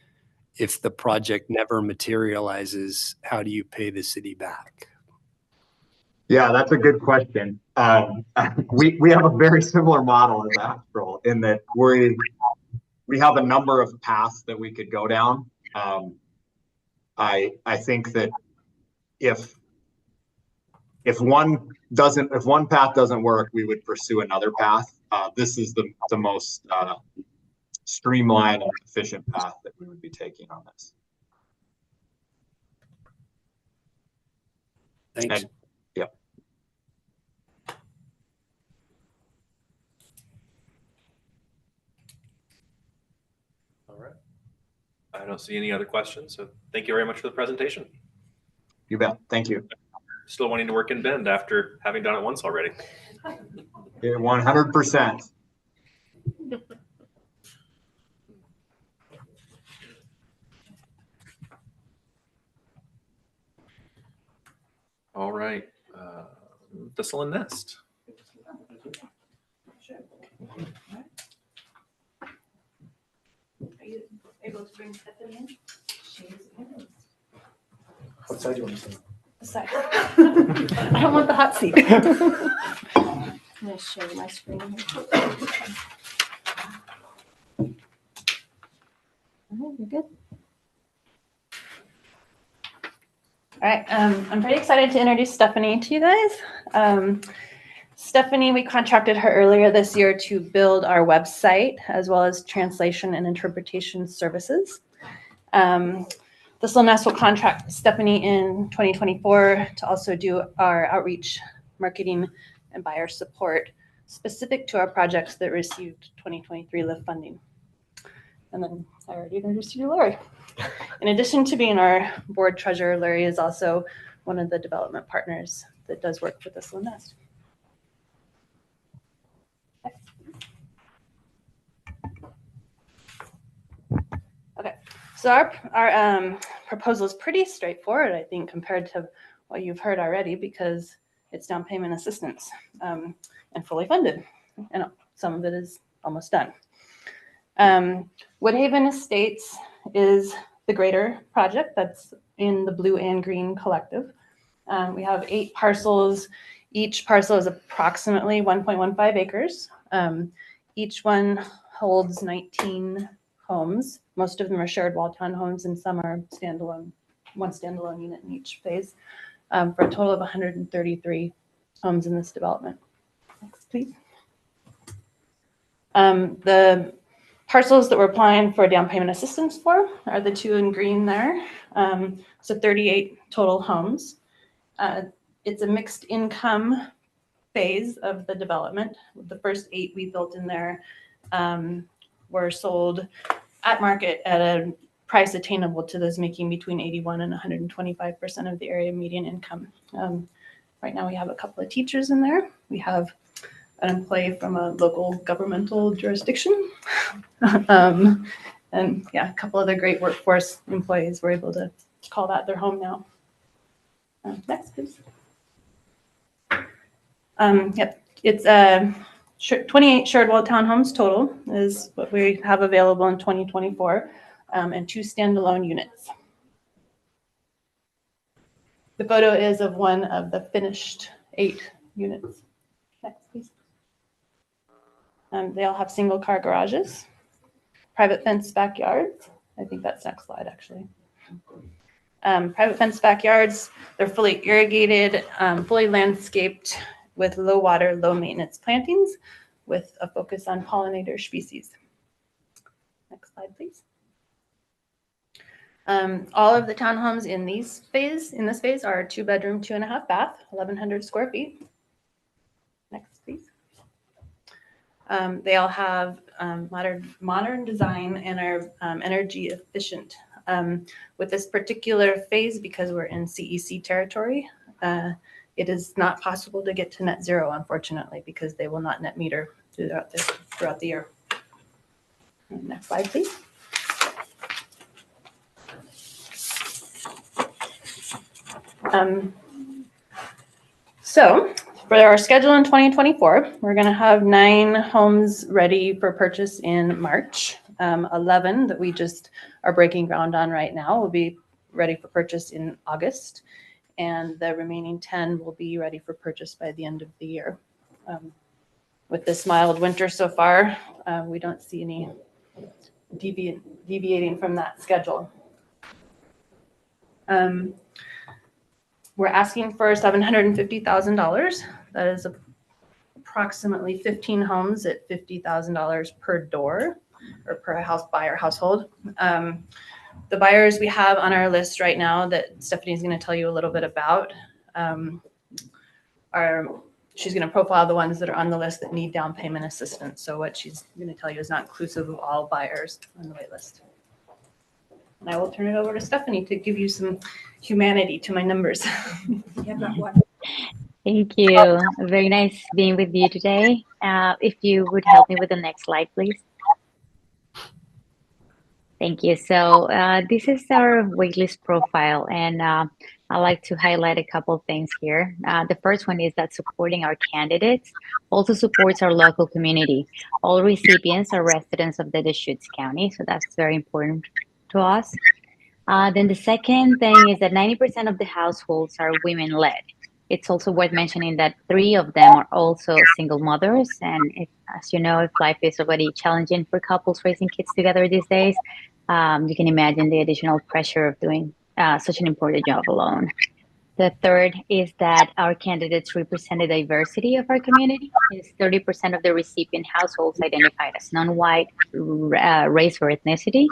if the project never materializes? How do you pay the city back? Yeah, that's a good question. We have a very similar model as Astral in that we have a number of paths that we could go down. I think that if one path doesn't work, we would pursue another path. This is the most streamlined and efficient path that we would be taking on this. Thanks. Yeah. All right. I don't see any other questions, so thank you very much for the presentation. You bet. Thank you. Still wanting to work in Bend after having done it once already. Yeah, 100%. All right. Thistle and Nest. Are you able to bring Stephanie in? What side do you want to see? The side. I don't want the hot seat. I'm going to share my screen. All right, you're good. All right, I'm pretty excited to introduce Stephanie to you guys. Stephanie, we contracted her earlier this year to build our website as well as translation and interpretation services. The Sloan-Ness will contract Stephanie in 2024 to also do our outreach, marketing, and buyer support specific to our projects that received 2023 LIFT funding. And then I already introduced you to Lori. In addition to being our board treasurer, Larry is also one of the development partners that does work with the Sloan-Ness. Okay, so our proposal is pretty straightforward, I think, compared to what you've heard already, because it's down payment assistance and fully funded, and some of it is almost done. Woodhaven Estates is the greater project that's in the blue and green collective. We have 8 parcels. Each parcel is approximately 1.15 acres. Each one holds 19 homes. Most of them are shared wall townhomes, and some are standalone, one standalone unit in each phase, for a total of 133 homes in this development. Next, please. The parcels that we're applying for down payment assistance for are the 2 in green there. So 38 total homes. It's a mixed income phase of the development. The first 8 we built in there were sold at market at a price attainable to those making between 81 and 125% of the area median income. Right now we have a couple of teachers in there. We have an employee from a local governmental jurisdiction. And yeah, a couple other great workforce employees were able to call that their home now. Next, please. Yep, it's 28 shared wall townhomes total is what we have available in 2024, and 2 standalone units. The photo is of one of the finished 8 units. Next, please. They all have single car garages, private fenced backyards. I think that's next slide, actually. Private fenced backyards, they're fully irrigated, fully landscaped with low water, low maintenance plantings with a focus on pollinator species. Next slide, please. All of the townhomes in this phase are 2-bedroom, 2.5 bath, 1,100 square feet. Next, please. They all have modern design and are energy efficient. With this particular phase, because we're in CEC territory, it is not possible to get to net zero, unfortunately, because they will not net meter throughout the year. Next slide, please. So for our schedule in 2024, we're going to have 9 homes ready for purchase in March. 11 that we just are breaking ground on right now will be ready for purchase in August, and the remaining 10 will be ready for purchase by the end of the year. With this mild winter so far, we don't see any deviating from that schedule. We're asking for $750,000. That is approximately 15 homes at $50,000 per door or per house buyer household. The buyers we have on our list right now that Stephanie's going to tell you a little bit about she's going to profile the ones that are on the list that need down payment assistance. So what she's going to tell you is not inclusive of all buyers on the wait list. And I will turn it over to Stephanie to give you some humanity to my numbers. Thank you. Very nice being with you today. If you would help me with the next slide, please. Thank you. So this is our waitlist profile, and I'd like to highlight a couple of things here. The first one is that supporting our candidates also supports our local community. All recipients are residents of the Deschutes County, so that's very important to us. Then the second thing is that 90% of the households are women-led. It's also worth mentioning that 3 of them are also single mothers, and as you know, if life is already challenging for couples raising kids together these days, you can imagine the additional pressure of doing such an important job alone. The third is that our candidates represent the diversity of our community. It's 30% of the recipient households identified as non-white, race, or ethnicity.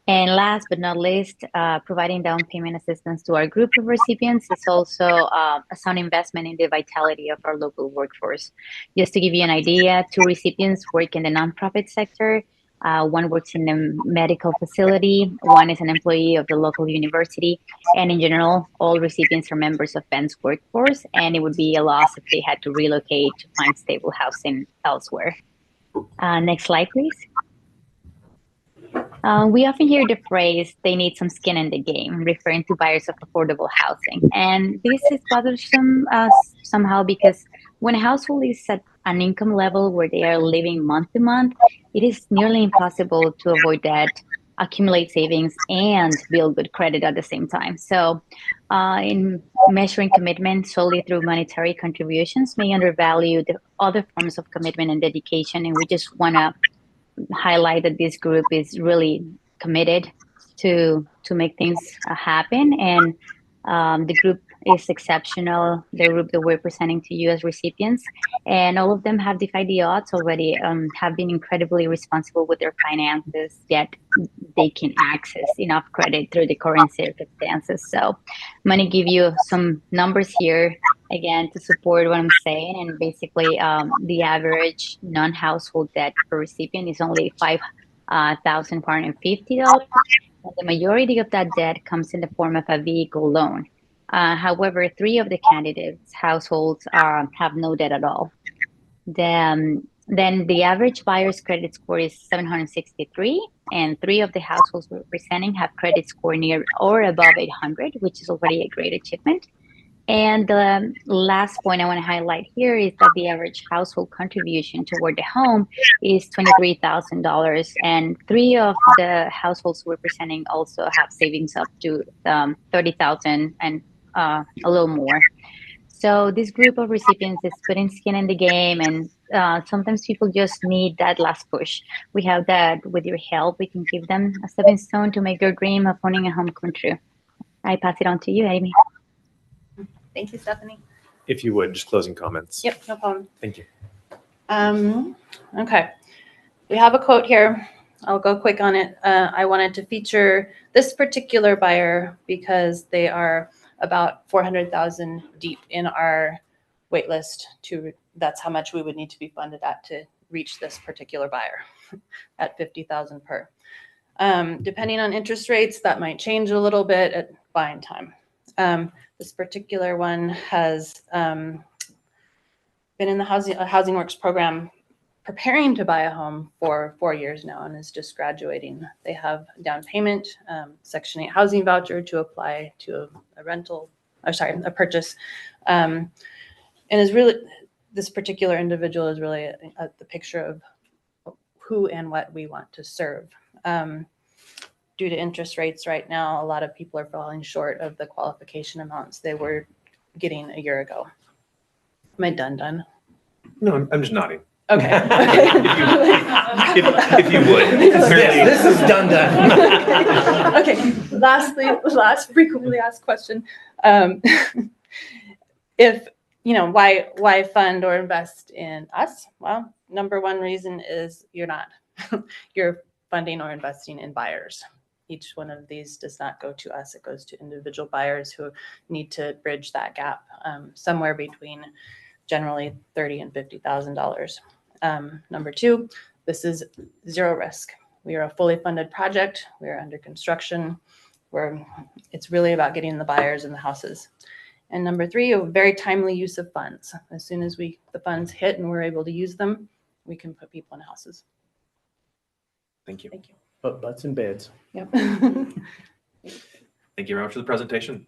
And last but not least, providing down payment assistance to our group of recipients is also a sound investment in the vitality of our local workforce. Just to give you an idea, 2 recipients work in the nonprofit sector. One works in a medical facility. One is an employee of the local university. And in general, all recipients are members of Bend's workforce, and it would be a loss if they had to relocate to find stable housing elsewhere. Next slide, please. We often hear the phrase, they need some skin in the game, referring to buyers of affordable housing. And this is bothersome somehow because when a household is at an income level where they are living month to month, it is nearly impossible to avoid debt, accumulate savings, and build good credit at the same time. So in measuring commitment solely through monetary contributions may undervalue the other forms of commitment and dedication. And we just want to highlight that this group is really committed to make things happen, and the group is exceptional, the group that we're presenting to you as recipients, and all of them have defied the odds already, have been incredibly responsible with their finances, yet they can access enough credit through the current circumstances. So I'm going to give you some numbers here again to support what I'm saying. And basically, the average non-household debt per recipient is only $5,450. The majority of that debt comes in the form of a vehicle loan. However, 3 of the candidates' households have no debt at all. Then the average buyer's credit score is 763, and 3 of the households we're presenting have credit score near or above 800, which is already a great achievement. And the last point I want to highlight here is that the average household contribution toward the home is $23,000. And 3 of the households we're presenting also have savings up to $30,000 and a little more. So this group of recipients is putting skin in the game, and sometimes people just need that last push. We have that with your help. We can give them a stepping stone to make their dream of owning a home come true. I pass it on to you, Amy. Thank you, Stephanie. If you would, just closing comments. Yep, no problem. Thank you. Okay, we have a quote here. I'll go quick on it. I wanted to feature this particular buyer because they are about 400,000 deep in our wait list. That's how much we would need to be funded at to reach this particular buyer at 50,000 per. Depending on interest rates, that might change a little bit at buying time. This particular one has been in the Housing Works program preparing to buy a home for 4 years now and is just graduating. They have down payment, Section 8 housing voucher to apply to a purchase. And is really, this particular individual is really the picture of who and what we want to serve. Due to interest rates right now, a lot of people are falling short of the qualification amounts they were getting a year ago. Am I done? No, I'm just nodding. Okay. if you would. This is done. Okay. Last frequently asked question. If, why fund or invest in us? Well, number one reason is you're not. You're funding or investing in buyers. Each one of these does not go to us. It goes to individual buyers who need to bridge that gap somewhere between generally $30,000 and $50,000. Number two, this is zero risk. We are a fully funded project. We are under construction. It's really about getting the buyers in the houses. And number three, a very timely use of funds. As soon as the funds hit and we're able to use them, we can put people in houses. Thank you. Thank you. But butts and beds. Yep. Thank you very much for the presentation.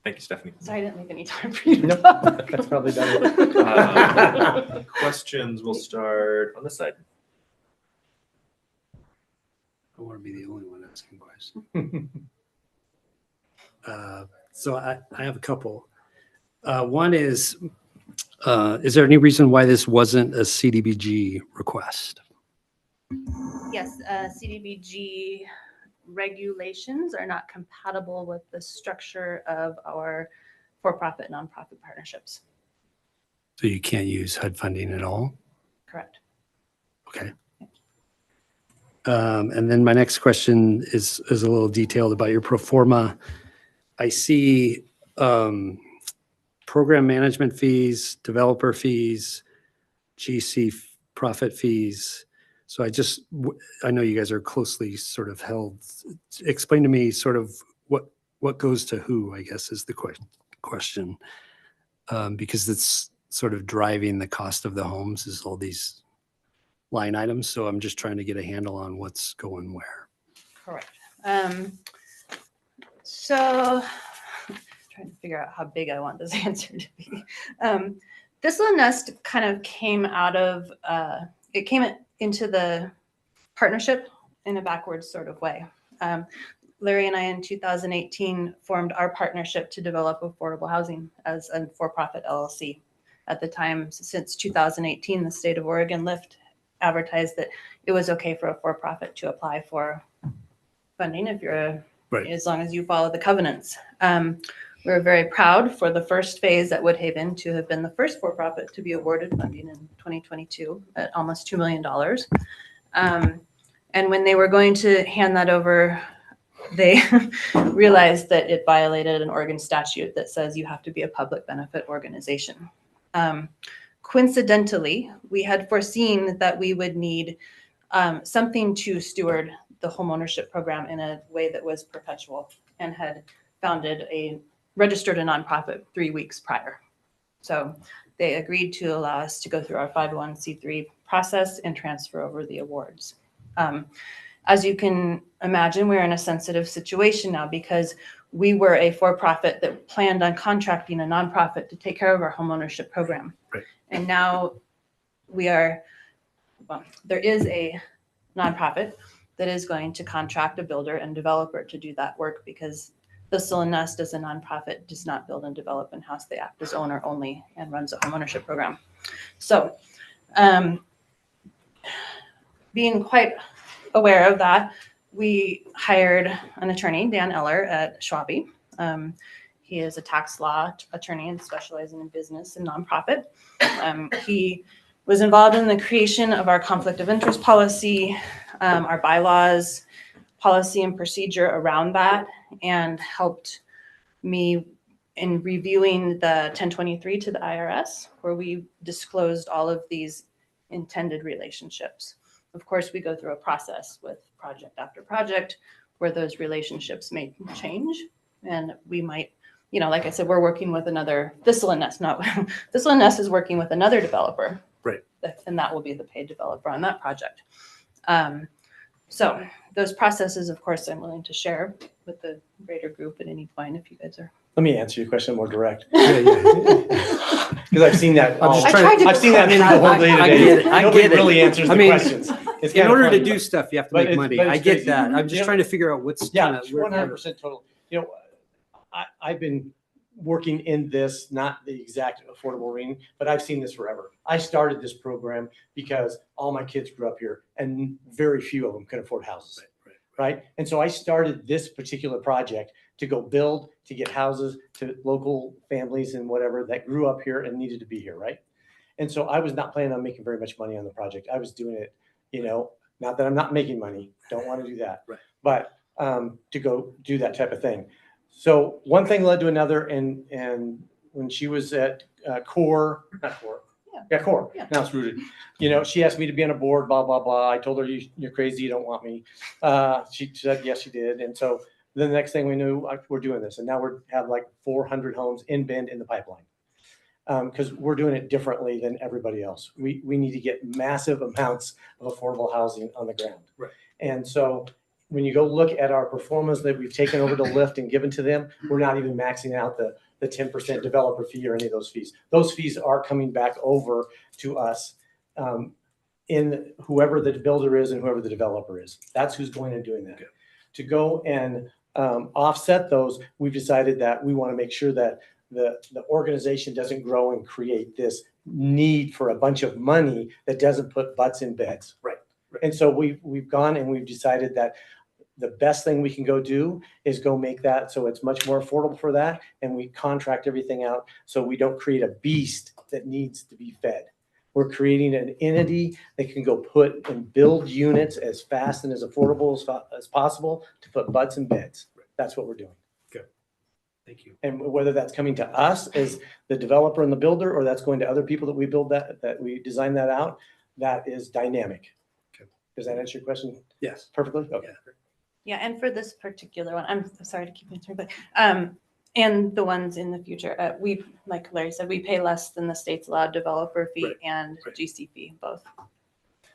Thank you, Stephanie. Sorry, I didn't leave any time for you to talk. That's probably better. Questions will start on this side. I want to be the only one asking questions. So I have a couple. One is there any reason why this wasn't a CDBG request? Yes, CDBG regulations are not compatible with the structure of our for-profit, nonprofit partnerships. So you can't use HUD funding at all? Correct. Okay. And then my next question is a little detailed about your pro forma. I see program management fees, developer fees, GC profit fees. So I know you guys are closely sort of held. Explain to me sort of what goes to who, I guess, is the question. Because it's sort of driving the cost of the homes is all these line items. So I'm just trying to get a handle on what's going where. Correct. So trying to figure out how big I want this answer to be. This little nest kind of came out of, it came into the partnership in a backwards sort of way. Larry and I in 2018 formed our partnership to develop affordable housing as a for-profit LLC. At the time, since 2018, the state of Oregon LIFT advertised that it was okay for a for-profit to apply for funding if you're as long as you follow the covenants. We were very proud for the first phase at Woodhaven to have been the first for-profit to be awarded funding in 2022 at almost $2 million. And when they were going to hand that over, they realized that it violated an Oregon statute that says you have to be a public benefit organization. Coincidentally, we had foreseen that we would need something to steward the homeownership program in a way that was perpetual, and had registered a nonprofit 3 weeks prior. So they agreed to allow us to go through our 501c3 process and transfer over the awards. As you can imagine, we're in a sensitive situation now because we were a for-profit that planned on contracting a nonprofit to take care of our homeownership program. Right. And now there is a nonprofit that is going to contract a builder and developer to do that work, because Thistle and Nest as a nonprofit does not build and develop in-house. They act as owner only and runs a homeownership program. So being quite aware of that, we hired an attorney, Dan Eller at Schwabe. He is a tax law attorney and specializing in business and nonprofit. He was involved in the creation of our conflict of interest policy, our bylaws, policy and procedure around that, and helped me in reviewing the 1023 to the IRS, where we disclosed all of these intended relationships. Of course, we go through a process with project after project where those relationships may change, and we might, like I said, we're working with another Thistle and Nest. Thistle and Nest is working with another developer, right? And that will be the paid developer on that project. So those processes, of course, I'm willing to share with the greater group at any point if you guys are. Let me answer your question more direct. Because I've seen that. I've seen that through the whole day today. I Nobody get it. really answers the questions. It's in kind of order to funny. do stuff, you have to But make money. but I it's get crazy. that. I'm just trying to figure out what's Yeah, kinda where- 100% total. I've been working in this, not the exact affordable arena, but I've seen this forever. I started this program because all my kids grew up here and very few of them can afford houses. Right. And so I started this particular project to go build, to get houses to local families and whatever that grew up here and needed to be here. Right. And so I was not planning on making very much money on the project. I was doing it, not that I'm not making money, don't want to do that, right. But to go do that type of thing. So one thing led to another. And when she was at Core, now it's Rooted. She asked me to be on a board, blah, blah, blah. I told her, you're crazy. You don't want me. She said, yes, she did. And so the next thing we knew, we're doing this. And now we have like 400 homes in Bend in the pipeline. Because we're doing it differently than everybody else. We need to get massive amounts of affordable housing on the ground. Right. And so when you go look at our performance that we've taken over to Lyft and given to them, we're not even maxing out the 10% developer fee or any of those fees. Those fees are coming back over to us in whoever the builder is and whoever the developer is. That's who's going and doing that. Okay. To go and offset those, we've decided that we want to make sure that the organization doesn't grow and create this need for a bunch of money that doesn't put butts in beds. Right. And so we've gone and we've decided that the best thing we can go do is go make that so it's much more affordable for that, and we contract everything out so we don't create a beast that needs to be fed. We're creating an entity that can go put and build units as fast and as affordable as possible to put butts in beds. That's what we're doing. Good. Thank you. And whether that's coming to us as the developer and the builder, or that's going to other people that we build that we design that out, that is dynamic. Okay. Does that answer your question? Yes. Perfectly? Okay. Yeah, and for this particular one, I'm sorry to keep answering, but and the ones in the future, we, like Larry said, we pay less than the state's allowed developer fee and GC fee, both.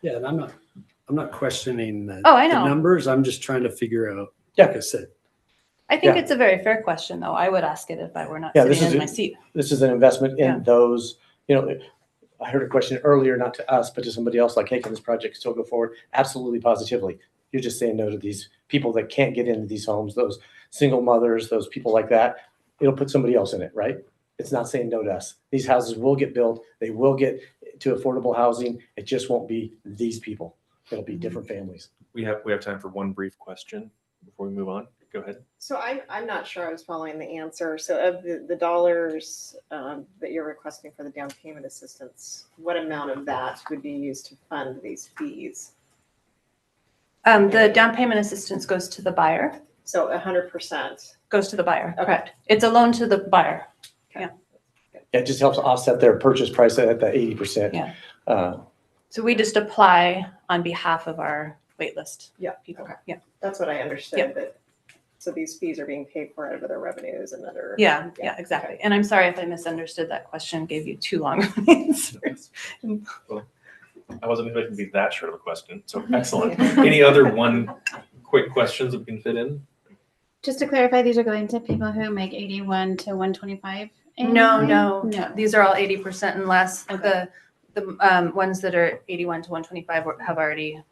Yeah, and I'm not questioning the, Oh, I the know. numbers. I'm just trying to figure out, Yeah. like I said. I think it's a very fair question, though. I would ask it if I were not Yeah, sitting in my seat. this is an investment in Yeah. those, you know, I heard a question earlier, not to us, but to somebody else, like, hey, can this project still go forward? Absolutely, positively. You're just saying no to these people that can't get into these homes, those single mothers, those people like that. It'll put somebody else in it, right? It's not saying no to us. These houses will get built. They will get to affordable housing. It just won't be these people. It'll be different families. We have time for one brief question before we move on. Go ahead. So I'm not sure I was following the answer. So of the dollars that you're requesting for the down payment assistance, what amount of that would be used to fund these fees? The down payment assistance goes to the buyer. So 100% goes to the buyer, correct. It's a loan to the buyer. Yeah. It just helps offset their purchase price at the 80%. Yeah. Uh, So we just apply on behalf of our waitlist people. Okay. Yeah. That's what I understood. Yeah. But so these fees are being paid for out of other revenues and other. Yeah, exactly. And I'm sorry if I misunderstood that question, gave you too long of an answer. Well, I wasn't expecting to be that short of a question, so excellent. Any other quick questions that we can fit in? Just to clarify, these are going to people who make 81 to 125? No. These are all 80% and less. The ones that are 81 to 125 have already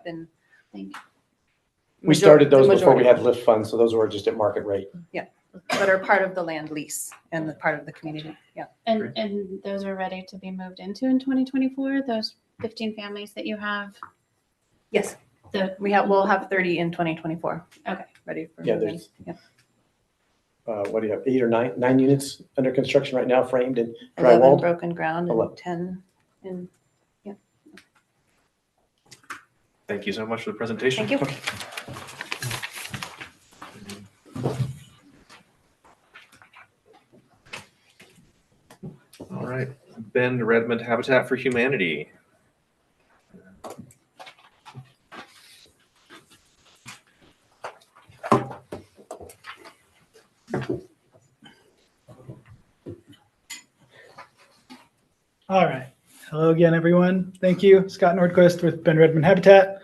been. Thank you. We started those the before we majority. had lift funds, so those were just at market rate. Yeah, that are part of the land lease and the part of the community. Yeah. And those are ready to be moved into in 2024, those 15 families that you have? Yes. We'll have 30 in 2024. Okay. Ready for Yeah, moving. there's- What do you have, 8 or 9 units under construction right now, framed and 11 drywalled? broken ground and 11. 10 in. Yeah. Thank you so much for the presentation. Thank you. All right, Bend Redmond Habitat for Humanity. All right. Hello again, everyone. Thank you. Scott Nordquist with Ben Redmond Habitat.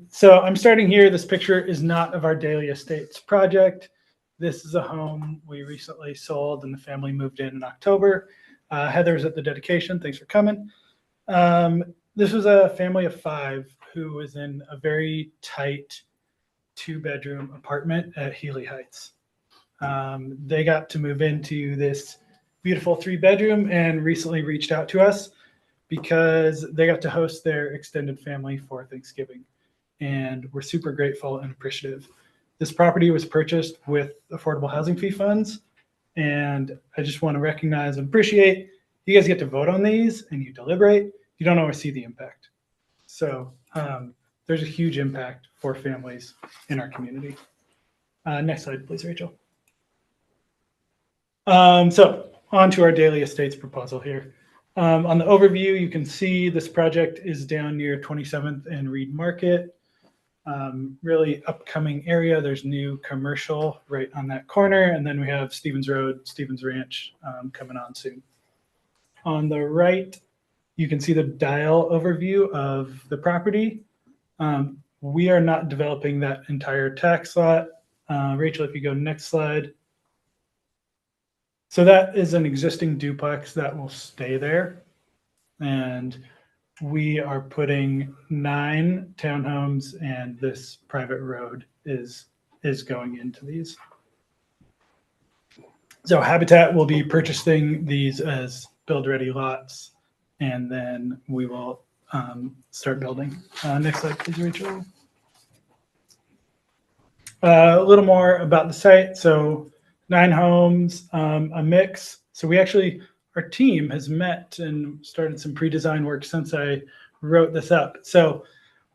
So I'm starting here. This picture is not of our Daily Estates project. This is a home we recently sold and the family moved in October. Heather's at the dedication. Thanks for coming. This was a family of 5 who was in a very tight 2-bedroom apartment at Healy Heights. They got to move into this beautiful 3-bedroom and recently reached out to us because they got to host their extended family for Thanksgiving. And we're super grateful and appreciative. This property was purchased with affordable housing fee funds. And I just want to recognize and appreciate you guys get to vote on these and you deliberate. You don't always see the impact. So there's a huge impact for families in our community. Next slide, please, Rachel. So on to our Daily Estates proposal here. On the overview, you can see this project is down near 27th and Reed Market. Really upcoming area. There's new commercial right on that corner. And then we have Stevens Road, Stevens Ranch coming on soon. On the right, you can see the dial overview of the property. We are not developing that entire tax lot. Rachel, if you go next slide. So that is an existing duplex that will stay there. And we are putting 9 townhomes and this private road is going into these. So Habitat will be purchasing these as build-ready lots, and then we will start building. Next slide, please, Rachel. A little more about the site. So 9 homes, a mix. So our team has met and started some pre-design work since I wrote this up. So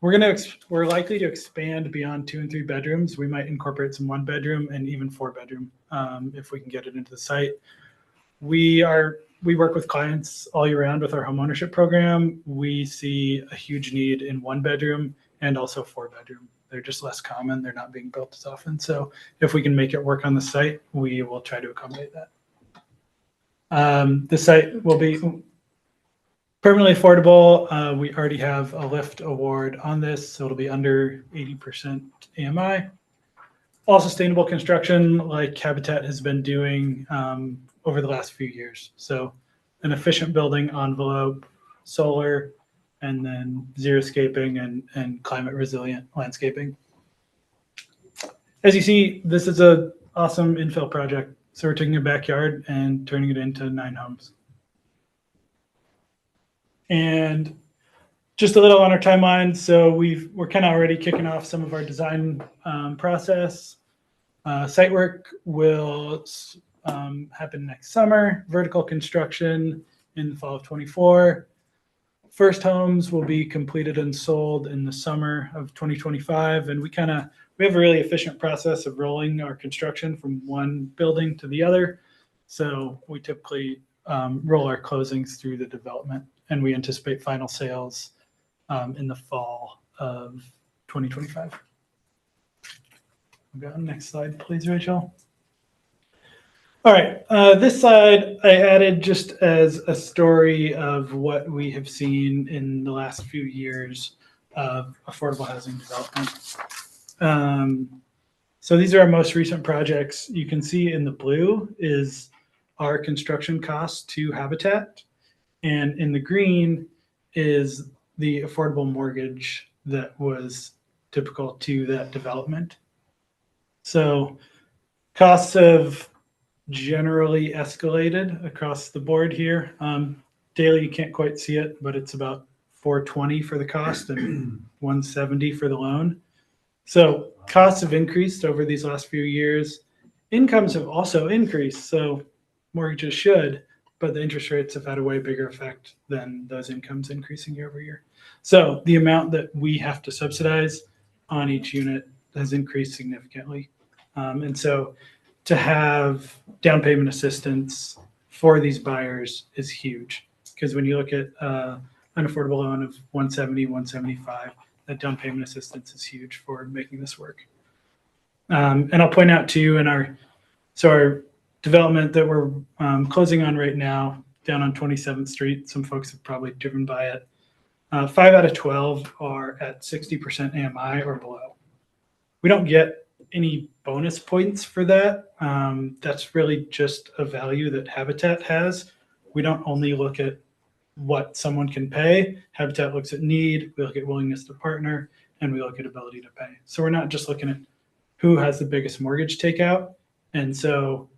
we're likely to expand beyond 2 and 3 bedrooms. We might incorporate some 1 bedroom and even 4 bedroom if we can get it into the site. We work with clients all year round with our home ownership program. We see a huge need in 1 bedroom and also 4 bedroom. They're just less common. They're not being built as often. So if we can make it work on the site, we will try to accommodate that. The site will be permanently affordable. We already have a LIFT award on this, so it'll be under 80% AMI. All sustainable construction like Habitat has been doing over the last few years. So an efficient building envelope, solar, and then xeriscaping and climate resilient landscaping. As you see, this is an awesome infill project. So we're taking a backyard and turning it into 9 homes. And just a little on our timeline. So we're kind of already kicking off some of our design process. Site work will happen next summer. Vertical construction in the fall of 24. First homes will be completed and sold in the summer of 2025. And we have a really efficient process of rolling our construction from one building to the other. So we typically roll our closings through the development, and we anticipate final sales in the fall of 2025. We'll go on next slide, please, Rachel. All right, this slide I added just as a story of what we have seen in the last few years of affordable housing development. So these are our most recent projects. You can see in the blue is our construction costs to Habitat, and in the green is the affordable mortgage that was typical to that development. So costs have generally escalated across the board here. Daily, you can't quite see it, but it's about $420 for the cost and $170 for the loan. So costs have increased over these last few years. Incomes have also increased, so mortgages should, but the interest rates have had a way bigger effect than those incomes increasing year over year. So the amount that we have to subsidize on each unit has increased significantly. And so to have down payment assistance for these buyers is huge, because when you look at an affordable loan of 170, 175, that down payment assistance is huge for making this work. And I'll point out too, our development that we're closing on right now down on 27th Street, some folks have probably driven by it. 5 out of 12 are at 60% AMI or below. We don't get any bonus points for that. That's really just a value that Habitat has. We don't only look at what someone can pay. Habitat looks at need, we look at willingness to partner, and we look at ability to pay. So we're not just looking at who has the biggest mortgage takeout. And so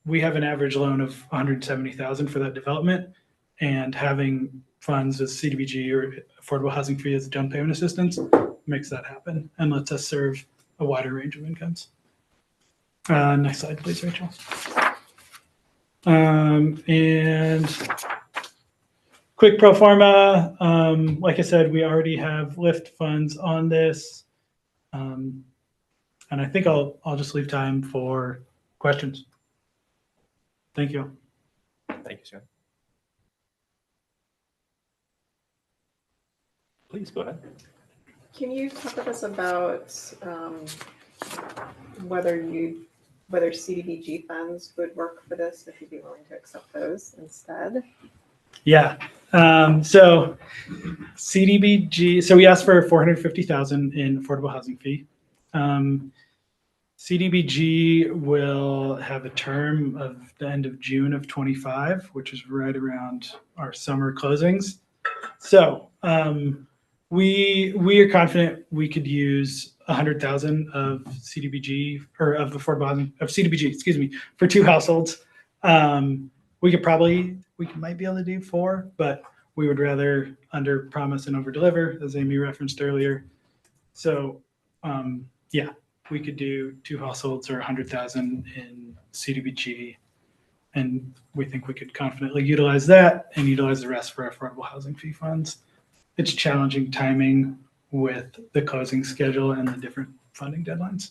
we have an average loan of $170,000 for that development, and having funds as CDBG or affordable housing fee as down payment assistance makes that happen and lets us serve a wider range of incomes. Next slide, please, Rachel. And quick pro forma. Like I said, we already have LIFT funds on this. And I think I'll just leave time for questions. Thank you. Thank you, Scott. Please go ahead. Can you talk with us about whether CDBG funds would work for this, if you'd be willing to accept those instead? Yeah. So CDBG, so we asked for $450,000 in affordable housing fee. CDBG will have a term of the end of June of 25, which is right around our summer closings. So we are confident we could use 100,000 of CDBG or of affordable housing of CDBG, excuse me, for 2 households. We might be able to do 4, but we would rather under promise and over deliver, as Amy referenced earlier. So yeah, we could do 2 households or 100,000 in CDBG. And we think we could confidently utilize that and utilize the rest for affordable housing fee funds. It's challenging timing with the closing schedule and the different funding deadlines.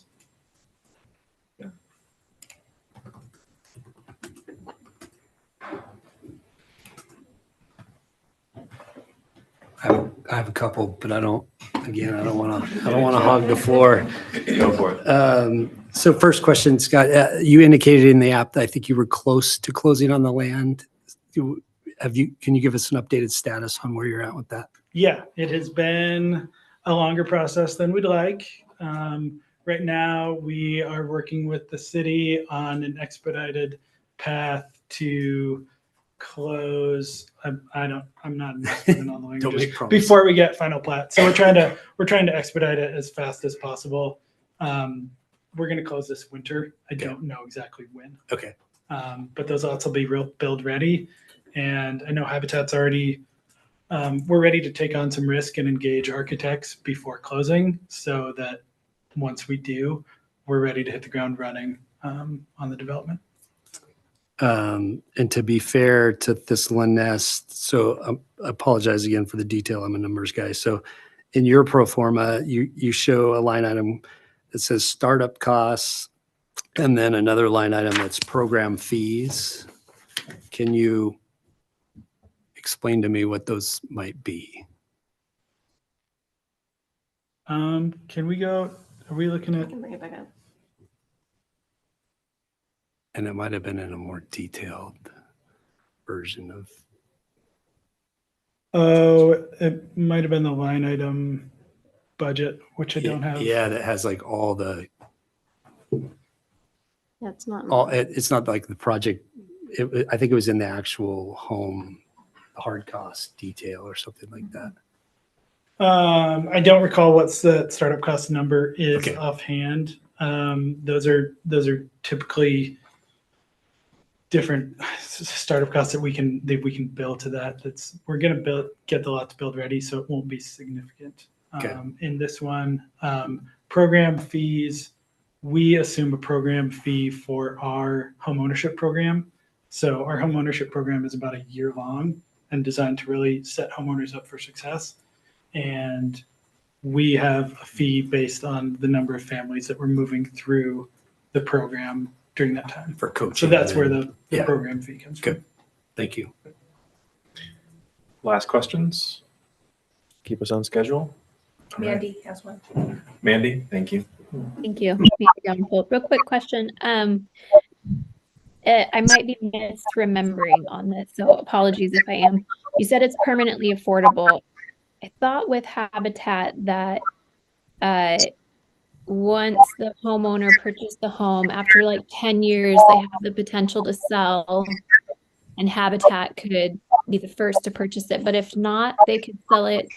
I have a couple, but I don't want to hog the floor. Go for it. So first question, Scott, you indicated in the app that I think you were close to closing on the land. Can you give us an updated status on where you're at with that? Yeah, it has been a longer process than we'd like. Right now, we are working with the city on an expedited path to close. I'm not invested in all the Don't languages make promises. before we get final plat. So we're trying to expedite it as fast as possible. We're going to close this winter. I don't know exactly when. Okay. But those lots will be build ready. And I know Habitat's already, we're ready to take on some risk and engage architects before closing so that once we do, we're ready to hit the ground running on the development. And to be fair to Thistle Nest, so I apologize again for the detail. I'm a numbers guy. So in your pro forma, you show a line item that says startup costs and then another line item that's program fees. Can you explain to me what those might be? Can we go, are we looking at? I can bring it back up. And it might have been in a more detailed version of. Oh, it might have been the line item budget, which I don't have. Yeah, that has like all the. That's not. It's not like the project. I think it was in the actual home hard cost detail or something like that. I don't recall what's the startup cost number is offhand. Those are typically different startup costs that we can bill to that. We're going to get the lot to build ready, so it won't be significant. In this one, program fees, we assume a program fee for our homeownership program. So our homeownership program is about a year long and designed to really set homeowners up for success. And we have a fee based on the number of families that we're moving through the program during that time. For coaching. So that's where the program fee comes from. Good. Thank you. Last questions? Keep us on schedule. Mandy has one. Mandy, thank you. Thank you. Real quick question. I might be misremembering on this, so apologies if I am. You said it's permanently affordable. I thought with Habitat that once the homeowner purchased the home, after like 10 years, they have the potential to sell, and Habitat could be the first to purchase it. But if not, they could sell it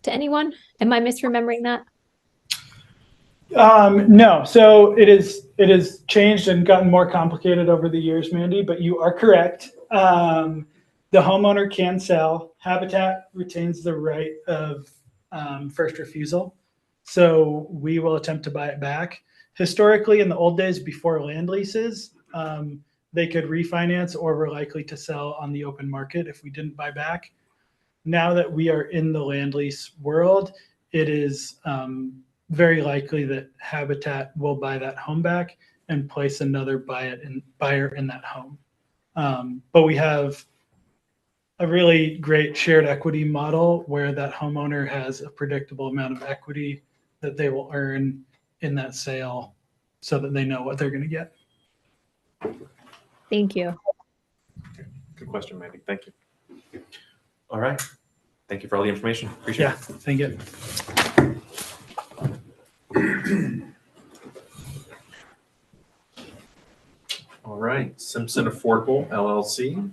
to anyone. Am I misremembering that? No, so it is changed and gotten more complicated over the years, Mandy, but you are correct. The homeowner can sell. Habitat retains the right of first refusal. So we will attempt to buy it back. Historically, in the old days before land leases, they could refinance or were likely to sell on the open market if we didn't buy back. Now that we are in the land lease world, it is very likely that Habitat will buy that home back and place another buyer in that home. But we have a really great shared equity model where that homeowner has a predictable amount of equity that they will earn in that sale so that they know what they're going to get. Thank you. Good question, Mandy. Thank you. All right. Thank you for all the information. Appreciate it. Thank you. All right. Simpson Affordable LLC.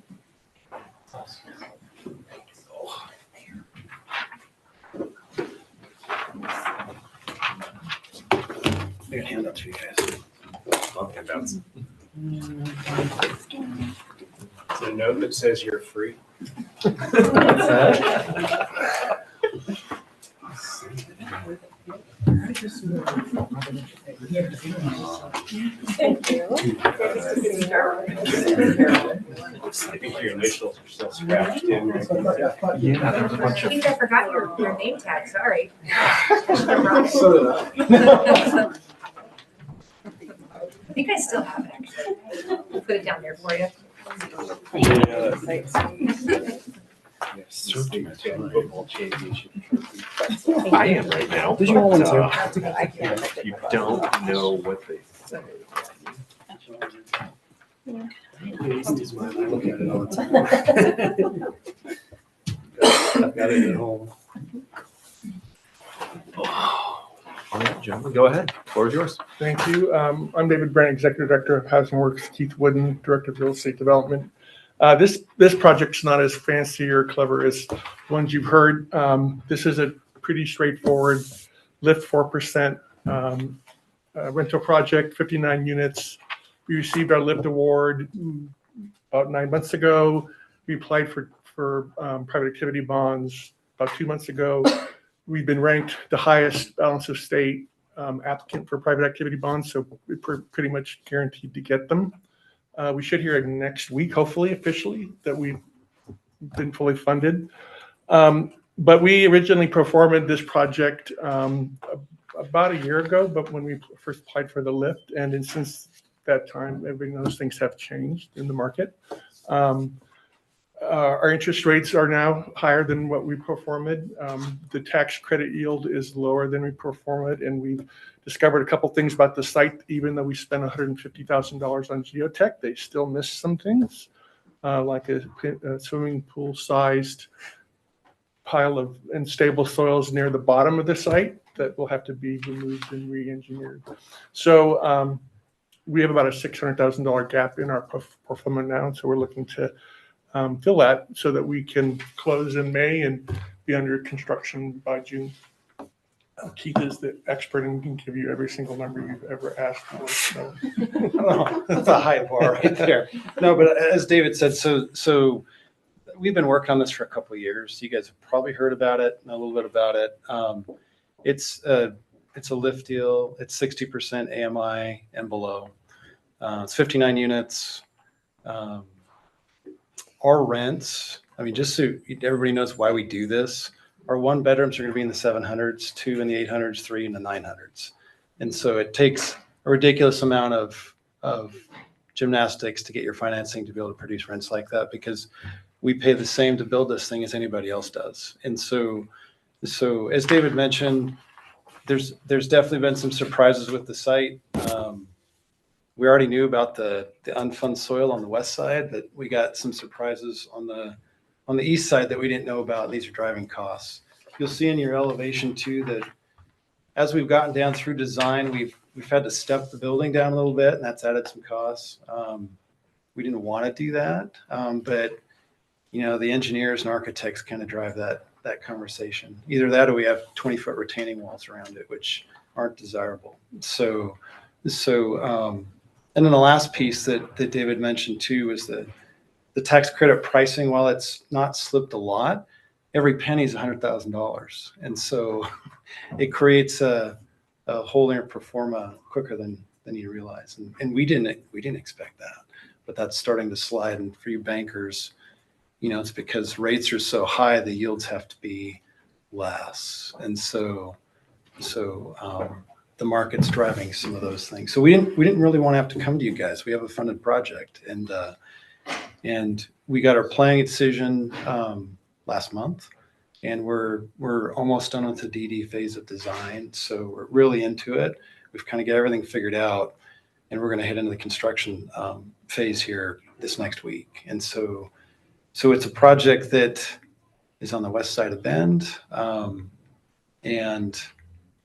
I got handouts for you guys. Love handouts. It's a note that says you're free. Yeah, there was a bunch of. I forgot your name tag, sorry. So did I. I think I still have it, actually. I'll put it down there for you. I am right now. Did you all want to? You don't know what they say. I look at it all the time. I've got it at home. All right, gentlemen, go ahead. Floor is yours. Thank you. I'm David Brent, Executive Director of Housing Works, Keith Wooden, Director of Real Estate Development. This project's not as fancy or clever as ones you've heard. This is a pretty straightforward lift 4% rental project, 59 units. We received our lift award about 9 months ago. We applied for private activity bonds about 2 months ago. We've been ranked the highest balance of state applicant for private activity bonds, so we're pretty much guaranteed to get them. We should hear next week, hopefully, officially, that we've been fully funded. But we originally performed this project about a year ago, but when we first applied for the lift, and then since that time, everybody knows things have changed in the market. Our interest rates are now higher than what we performed. The tax credit yield is lower than we performed, and we've discovered a couple things about the site. Even though we spent $150,000 on geotech, they still missed some things, like a swimming pool sized pile of unstable soils near the bottom of the site that will have to be removed and re-engineered. So we have about a $600,000 gap in our portfolio now, so we're looking to fill that so that we can close in May and be under construction by June. Keith is the expert and can give you every single number you've ever asked for. So. That's a high bar right there. No, but as David said, so we've been working on this for a couple of years. You guys have probably heard about it, know a little bit about it. It's a lift deal. It's 60% AMI and below. It's 59 units. Our rents, I mean, just so everybody knows why we do this, our one bedrooms are going to be in the 700s, 2 in the 800s, 3 in the 900s. And so it takes a ridiculous amount of gymnastics to get your financing to be able to produce rents like that, because we pay the same to build this thing as anybody else does. And so as David mentioned, there's definitely been some surprises with the site. We already knew about the unfun soil on the west side, but we got some surprises on the east side that we didn't know about. These are driving costs. You'll see in your elevation too that as we've gotten down through design, we've had to step the building down a little bit, and that's added some costs. We didn't want to do that, but you know, the engineers and architects kind of drive that conversation. Either that or we have 20-foot retaining walls around it, which aren't desirable. So and then the last piece that David mentioned too is the tax credit pricing. While it's not slipped a lot, every penny is $100,000, and so it creates a whole in pro forma quicker than you realize. And we didn't expect that, but that's starting to slide. And for you bankers, you know, it's because rates are so high, the yields have to be less, and so the market's driving some of those things. So we didn't really want to have to come to you guys. We have a funded project, and we got our planning decision last month, and we're almost done with the DD phase of design. So we're really into it. We've kind of got everything figured out, and we're going to head into the construction phase here this next week. And so it's a project that is on the west side of Bend, and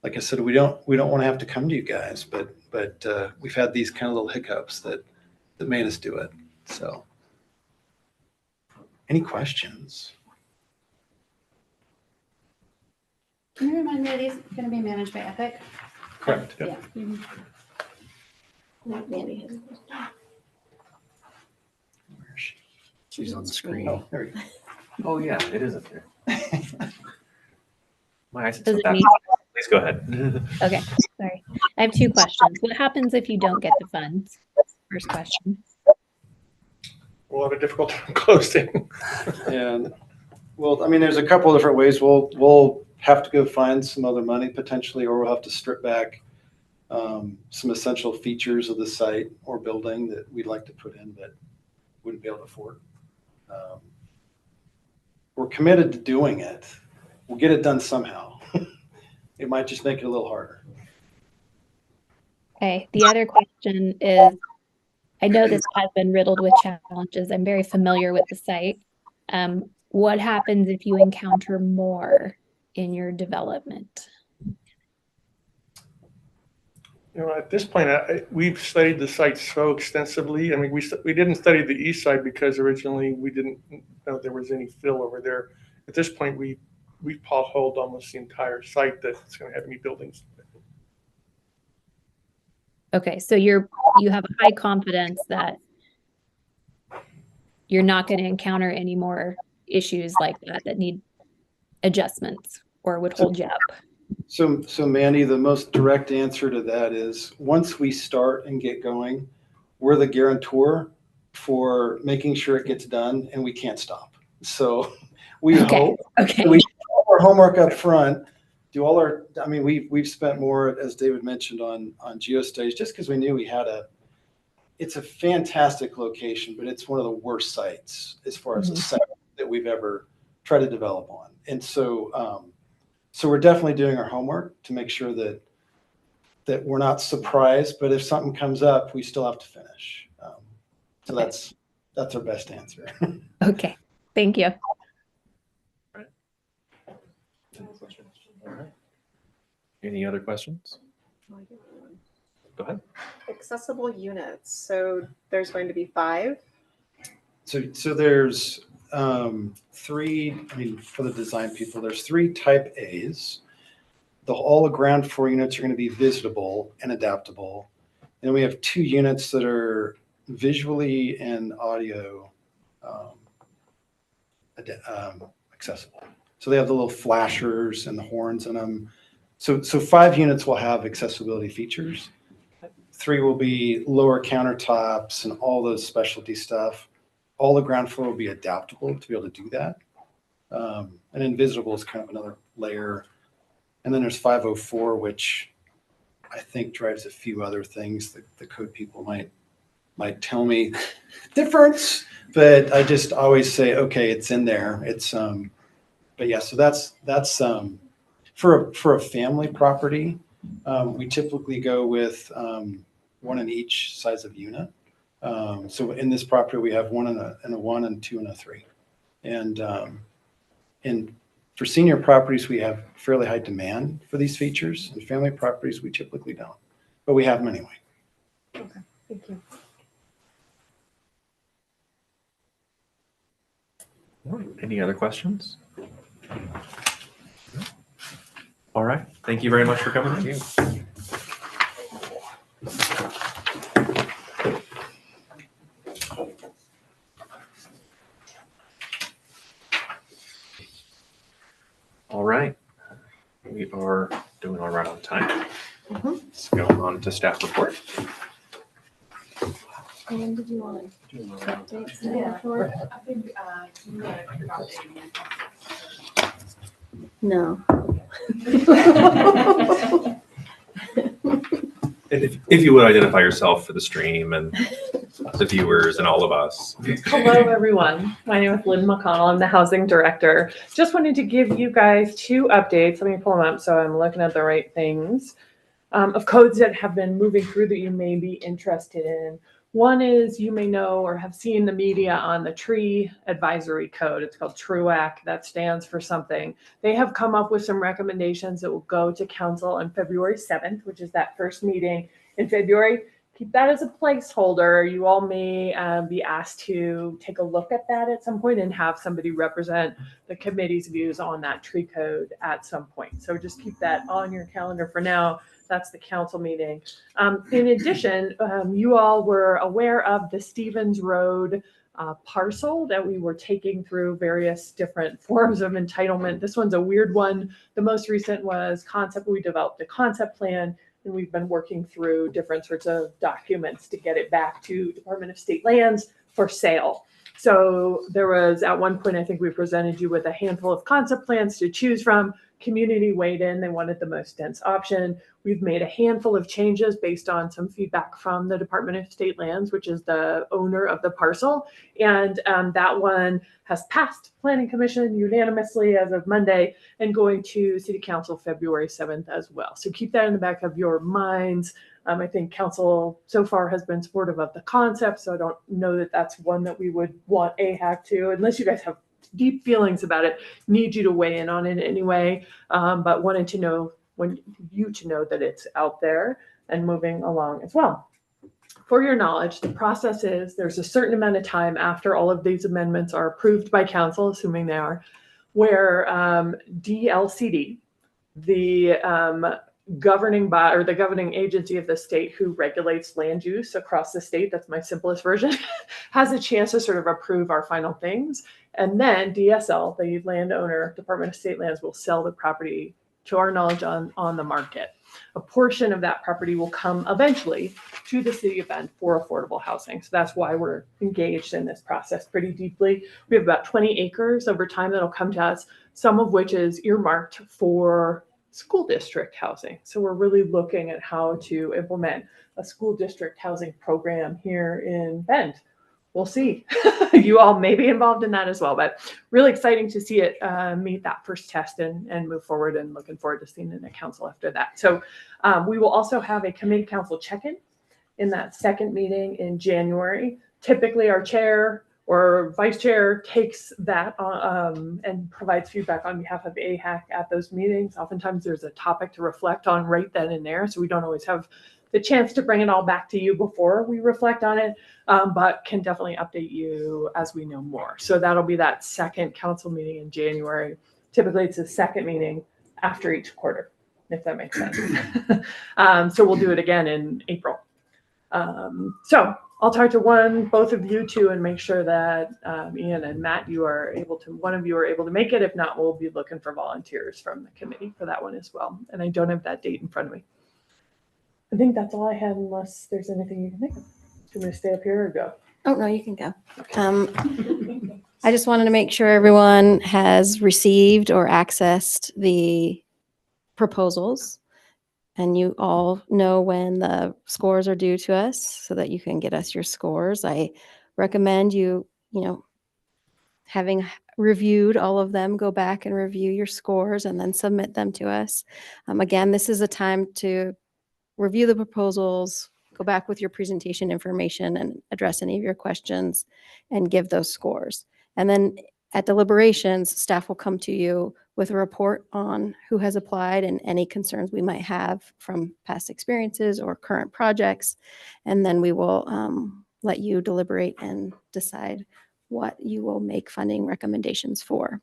like I said, we don't want to have to come to you guys, but we've had these kind of little hiccups that made us do it. So, any questions? Can you remind me, are these going to be managed by Epic? Correct. Yeah. Mandy has a question. Where is she? She's on the screen. Oh, there you go. Oh yeah, it is up there. My eyes. Does it need- Please go ahead. Okay, sorry. I have two questions. What happens if you don't get the funds? First question. we'll have a difficult time closing. And well, I mean, there's a couple of different ways. We'll have to go find some other money potentially, or we'll have to strip back some essential features of the site or building that we'd like to put in but wouldn't be able to afford. We're committed to doing it. We'll get it done somehow. It might just make it a little harder. Okay, the other question is, I know this has been riddled with challenges. I'm very familiar with the site. What happens if you encounter more in your development? At this point, we've studied the site so extensively. I mean, we didn't study the east side because originally we didn't know there was any fill over there. At this point, we've potholed almost the entire site that's going to have any buildings. Okay, so you have a high confidence that you're not going to encounter any more issues like that need adjustments or would hold you up. So Mandy, the most direct answer to that is once we start and get going, we're the guarantor for making sure it gets done and we can't stop. So we hope we do all our homework up front, I mean, we've spent more, as David mentioned, on geostage just because we knew we had it's a fantastic location, but it's one of the worst sites as far as a site that we've ever tried to develop on. And so, so we're definitely doing our homework to make sure that we're not surprised, but if something comes up, we still have to finish. So that's our best answer. Okay, thank you. Any other questions? Go ahead. Accessible units. So there's going to be 5. So there's 3, I mean, for the design people, there's 3 type A's. All the ground floor units are going to be visitable and adaptable. And then we have 2 units that are visually and audio accessible. So they have the little flashers and the horns in them. So 5 units will have accessibility features. 3 will be lower countertops and all those specialty stuff. All the ground floor will be adaptable to be able to do that. And invisible is kind of another layer. And then there's 504, which I think drives a few other things that the code people might tell me difference, but I just always say, okay, it's in there. It's but yeah, so that's for a family property. We typically go with 1 in each size of unit. So in this property, we have 1 and a 1 and 2 and a 3. And for senior properties, we have fairly high demand for these features. And family properties, we typically don't, but we have them anyway. Okay, thank you. Any other questions? All right. Thank you very much for coming. Thank you. All right. We are doing all right on time. Let's go on to staff report. And did you want to update the Yeah. report? I think you might have forgot No. If you would identify yourself for the stream and the viewers and all of us. Hello, everyone. My name is Lynn McConnell. I'm the housing director. Just wanted to give you guys 2 updates. Let me pull them up so I'm looking at the right things of codes that have been moving through that you may be interested in. One is you may know or have seen the media on the tree advisory code. It's called TRUAC. That stands for something. They have come up with some recommendations that will go to council on February 7th, which is that first meeting in February. Keep that as a placeholder. You all may be asked to take a look at that at some point and have somebody represent the committee's views on that tree code at some point. So just keep that on your calendar for now. That's the council meeting. In addition, you all were aware of the Stevens Road parcel that we were taking through various different forms of entitlement. This one's a weird one. The most recent was concept. We developed a concept plan and we've been working through different sorts of documents to get it back to Department of State Lands for sale. So there was, at one point, I think we presented you with a handful of concept plans to choose from. Community weighed in. They wanted the most dense option. We've made a handful of changes based on some feedback from the Department of State Lands, which is the owner of the parcel. And that one has passed Planning Commission unanimously as of Monday and going to City Council February 7th as well. So keep that in the back of your minds. I think council so far has been supportive of the concept, so I don't know that that's one that we would want AHAC to, unless you guys have deep feelings about it, need you to weigh in on it anyway. But wanted to know that it's out there and moving along as well. For your knowledge, the process is there's a certain amount of time after all of these amendments are approved by council, assuming they are, where DLCD, the governing agency of the state who regulates land use across the state, that's my simplest version, has a chance to sort of approve our final things. And then DSL, the landowner, Department of State Lands, will sell the property, to our knowledge, on the market. A portion of that property will come eventually to the city of Bend for affordable housing. So that's why we're engaged in this process pretty deeply. We have about 20 acres over time that'll come to us, some of which is earmarked for school district housing. So we're really looking at how to implement a school district housing program here in Bend. We'll see. You all may be involved in that as well, but really exciting to see it meet that first test and move forward, and looking forward to seeing it at council after that. So we will also have a committee council check-in in that second meeting in January. Typically our chair or vice chair takes that and provides feedback on behalf of AHAC at those meetings. Oftentimes there's a topic to reflect on right then and there, so we don't always have the chance to bring it all back to you before we reflect on it, but can definitely update you as we know more. So that'll be that second council meeting in January. Typically it's the second meeting after each quarter, if that makes sense. So we'll do it again in April. So I'll talk to both of you two, and make sure that Ian and Matt, one of you are able to make it. If not, we'll be looking for volunteers from the committee for that one as well. And I don't have that date in front of me. I think that's all I had, unless there's anything you can think of. Do you want me to stay up here or go? Oh, no, you can go. I just wanted to make sure everyone has received or accessed the proposals, and you all know when the scores are due to us so that you can get us your scores. I recommend you having reviewed all of them, go back and review your scores and then submit them to us. Again, this is a time to review the proposals, go back with your presentation information and address any of your questions and give those scores. And then at deliberations, staff will come to you with a report on who has applied and any concerns we might have from past experiences or current projects. And then we will let you deliberate and decide what you will make funding recommendations for.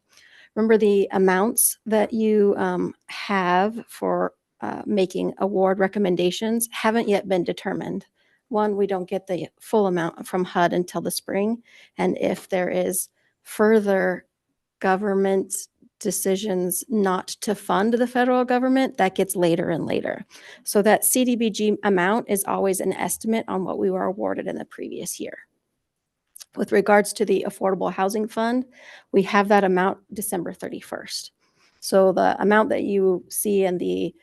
Remember, the amounts that you have for making award recommendations haven't yet been determined. One, we don't get the full amount from HUD until the spring. And if there is further government decisions not to fund the federal government, that gets later and later. So that CDBG amount is always an estimate on what we were awarded in the previous year. With regards to the Affordable Housing Fund, we have that amount December 31st. So the amount that you see in the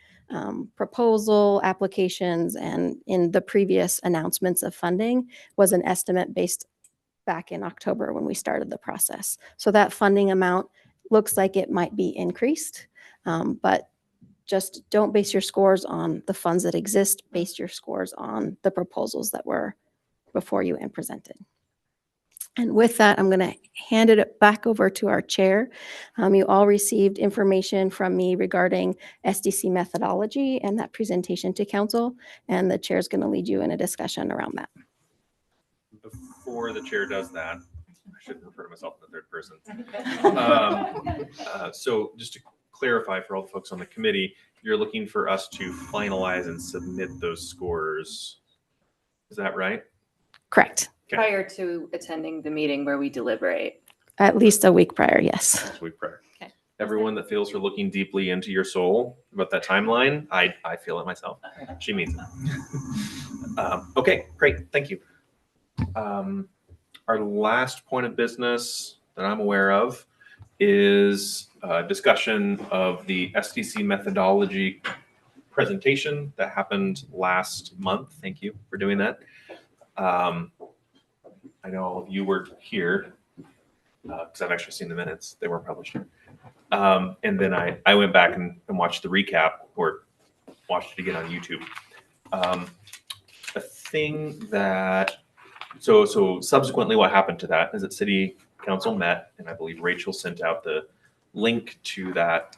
proposal applications and in the previous announcements of funding was an estimate based back in October when we started the process. So that funding amount looks like it might be increased, but just don't base your scores on the funds that exist. Base your scores on the proposals that were before you and presented. And with that, I'm going to hand it back over to our chair. You all received information from me regarding SDC methodology and that presentation to council, and the chair is going to lead you in a discussion around that. Before the chair does that, I shouldn't refer to myself in the third person. So just to clarify for all the folks on the committee, you're looking for us to finalize and submit those scores. Is that right? Correct. Okay. Prior to attending the meeting where we deliberate. At least a week prior, yes. A week prior. Okay. Everyone that feels her looking deeply into your soul about that timeline, I feel it myself. She means it. Okay, great. Thank you. our last point of business that I'm aware of is discussion of the SDC methodology presentation that happened last month. Thank you for doing that. I know all of you were here because I've actually seen the minutes. They weren't published here. And then I went back and watched the recap, or watched it again on YouTube. A thing that, so subsequently what happened to that is that City Council met, and I believe Rachel sent out the link to that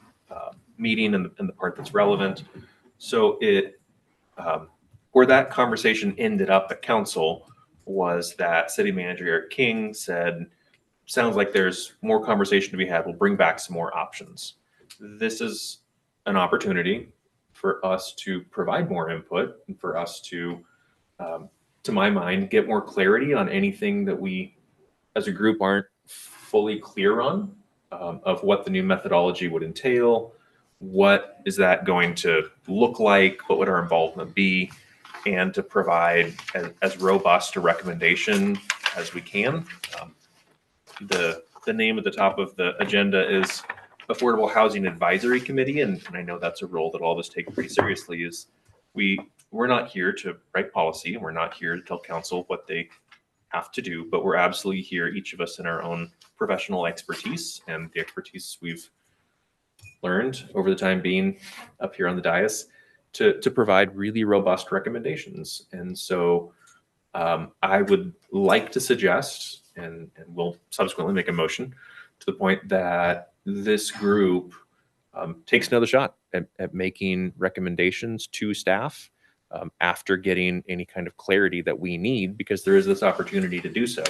meeting and the part that's relevant. So it, where that conversation ended up at council was that City Manager Eric King said, sounds like there's more conversation to be had. We'll bring back some more options. This is an opportunity for us to provide more input and for us to my mind, get more clarity on anything that we as a group aren't fully clear on, of what the new methodology would entail. What is that going to look like? What would our involvement be? And to provide as robust a recommendation as we can. The name at the top of the agenda is Affordable Housing Advisory Committee, and I know that's a role that all of us take pretty seriously. Is we're not here to write policy, and we're not here to tell council what they have to do, but we're absolutely here, each of us in our own professional expertise and the expertise we've learned over the time being up here on the dais to provide really robust recommendations. And so I would like to suggest, and we'll subsequently make a motion to the point that this group takes another shot at making recommendations to staff after getting any kind of clarity that we need, because there is this opportunity to do so.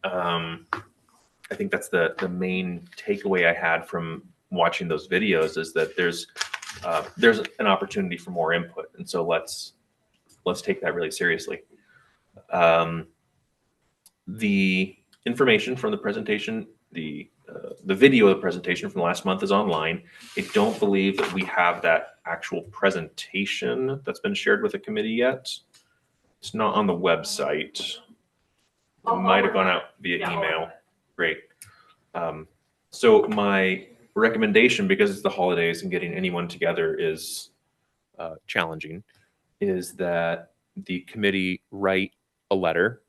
I think that's the main takeaway I had from watching those videos, is that there's an opportunity for more input, and so let's take that really seriously. The information from the presentation, the video of the presentation from last month is online. I don't believe that we have that actual presentation that's been shared with the committee yet. It's not on the website. It might have gone out via email. Great. So my recommendation, because it's the holidays and getting anyone together is challenging, is that the committee write a letter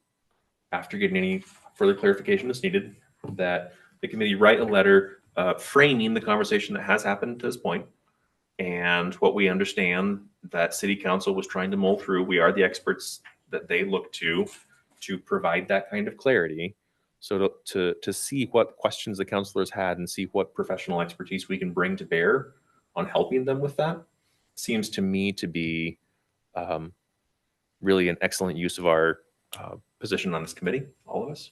after getting any further clarification that's needed, that the committee write a letter framing the conversation that has happened to this point and what we understand that City Council was trying to mull through. We are the experts that they look to provide that kind of clarity. So to see what questions the councilors had and see what professional expertise we can bring to bear on helping them with that seems to me to be really an excellent use of our position on this committee, all of us.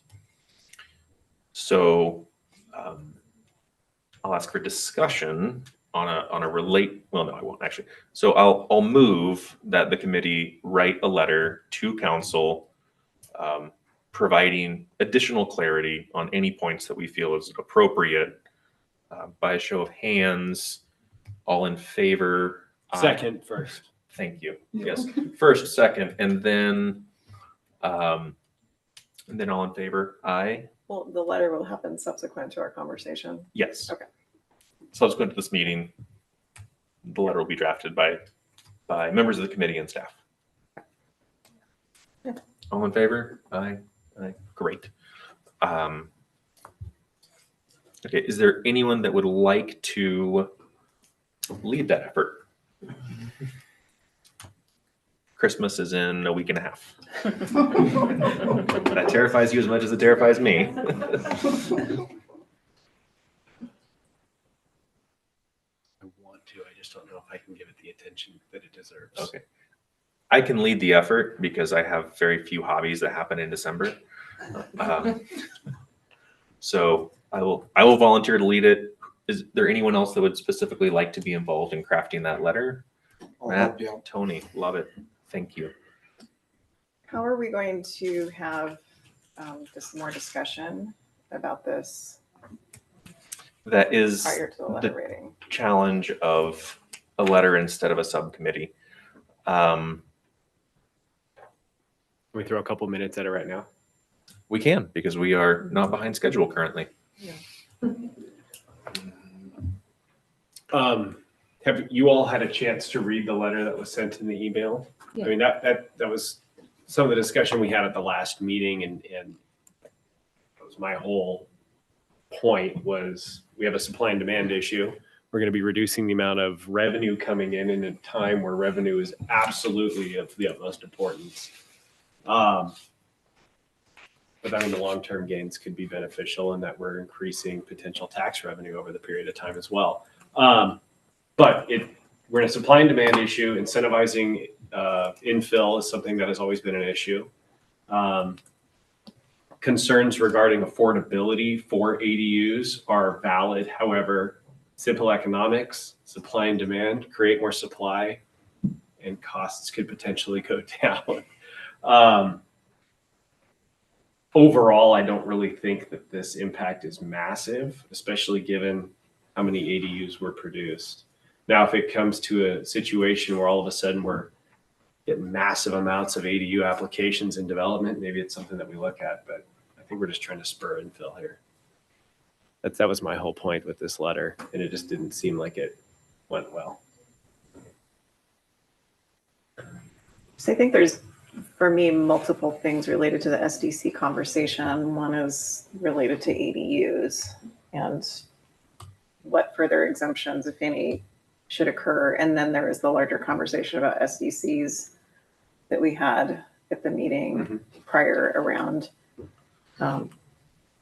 So I'll ask for discussion on a well, no, I won't actually. So I'll move that the committee write a letter to council providing additional clarity on any points that we feel is appropriate. By a show of hands, all in favor? Second, first. Thank you. Yes, first, second, and then all in favor? Aye. Well, the letter will happen subsequent to our conversation. Yes. Okay. Subsequent to this meeting, the letter will be drafted by members of the committee and staff. Yeah. All in favor? Aye. Aye. Great. Okay. Is there anyone that would like to lead that effort? Christmas is in a week and a half. That terrifies you as much as it terrifies me. I want to. I just don't know if I can give it the attention that it deserves. Okay. I can lead the effort because I have very few hobbies that happen in December. So I will volunteer to lead it. Is there anyone else that would specifically like to be involved in crafting that letter? Matt, Tony, love it. Thank you. How are we going to have just more discussion about this? That is prior to the letter reading. Challenge of a letter instead of a subcommittee. we throw a couple minutes at it right now? We can, because we are not behind schedule currently. Have you all had a chance to read the letter that was sent in the email? Yeah. I mean, that was some of the discussion we had at the last meeting, and that was my whole point. Was we have a supply and demand issue. We're going to be reducing the amount of revenue coming in a time where revenue is absolutely of the utmost importance. But I mean, the long-term gains could be beneficial in that we're increasing potential tax revenue over the period of time as well. But we're in a supply and demand issue. Incentivizing infill is something that has always been an issue. Concerns regarding affordability for ADUs are valid. However, simple economics, supply and demand, create more supply, and costs could potentially go down. Overall, I don't really think that this impact is massive, especially given how many ADUs were produced. Now, if it comes to a situation where all of a sudden we're getting massive amounts of ADU applications in development, maybe it's something that we look at, but I think we're just trying to spur infill here. That was my whole point with this letter, and it just didn't seem like it went well. So I think there's, for me, multiple things related to the SDC conversation. One is related to ADUs and what further exemptions, if any, should occur. And then there is the larger conversation about SDCs that we had at the meeting prior around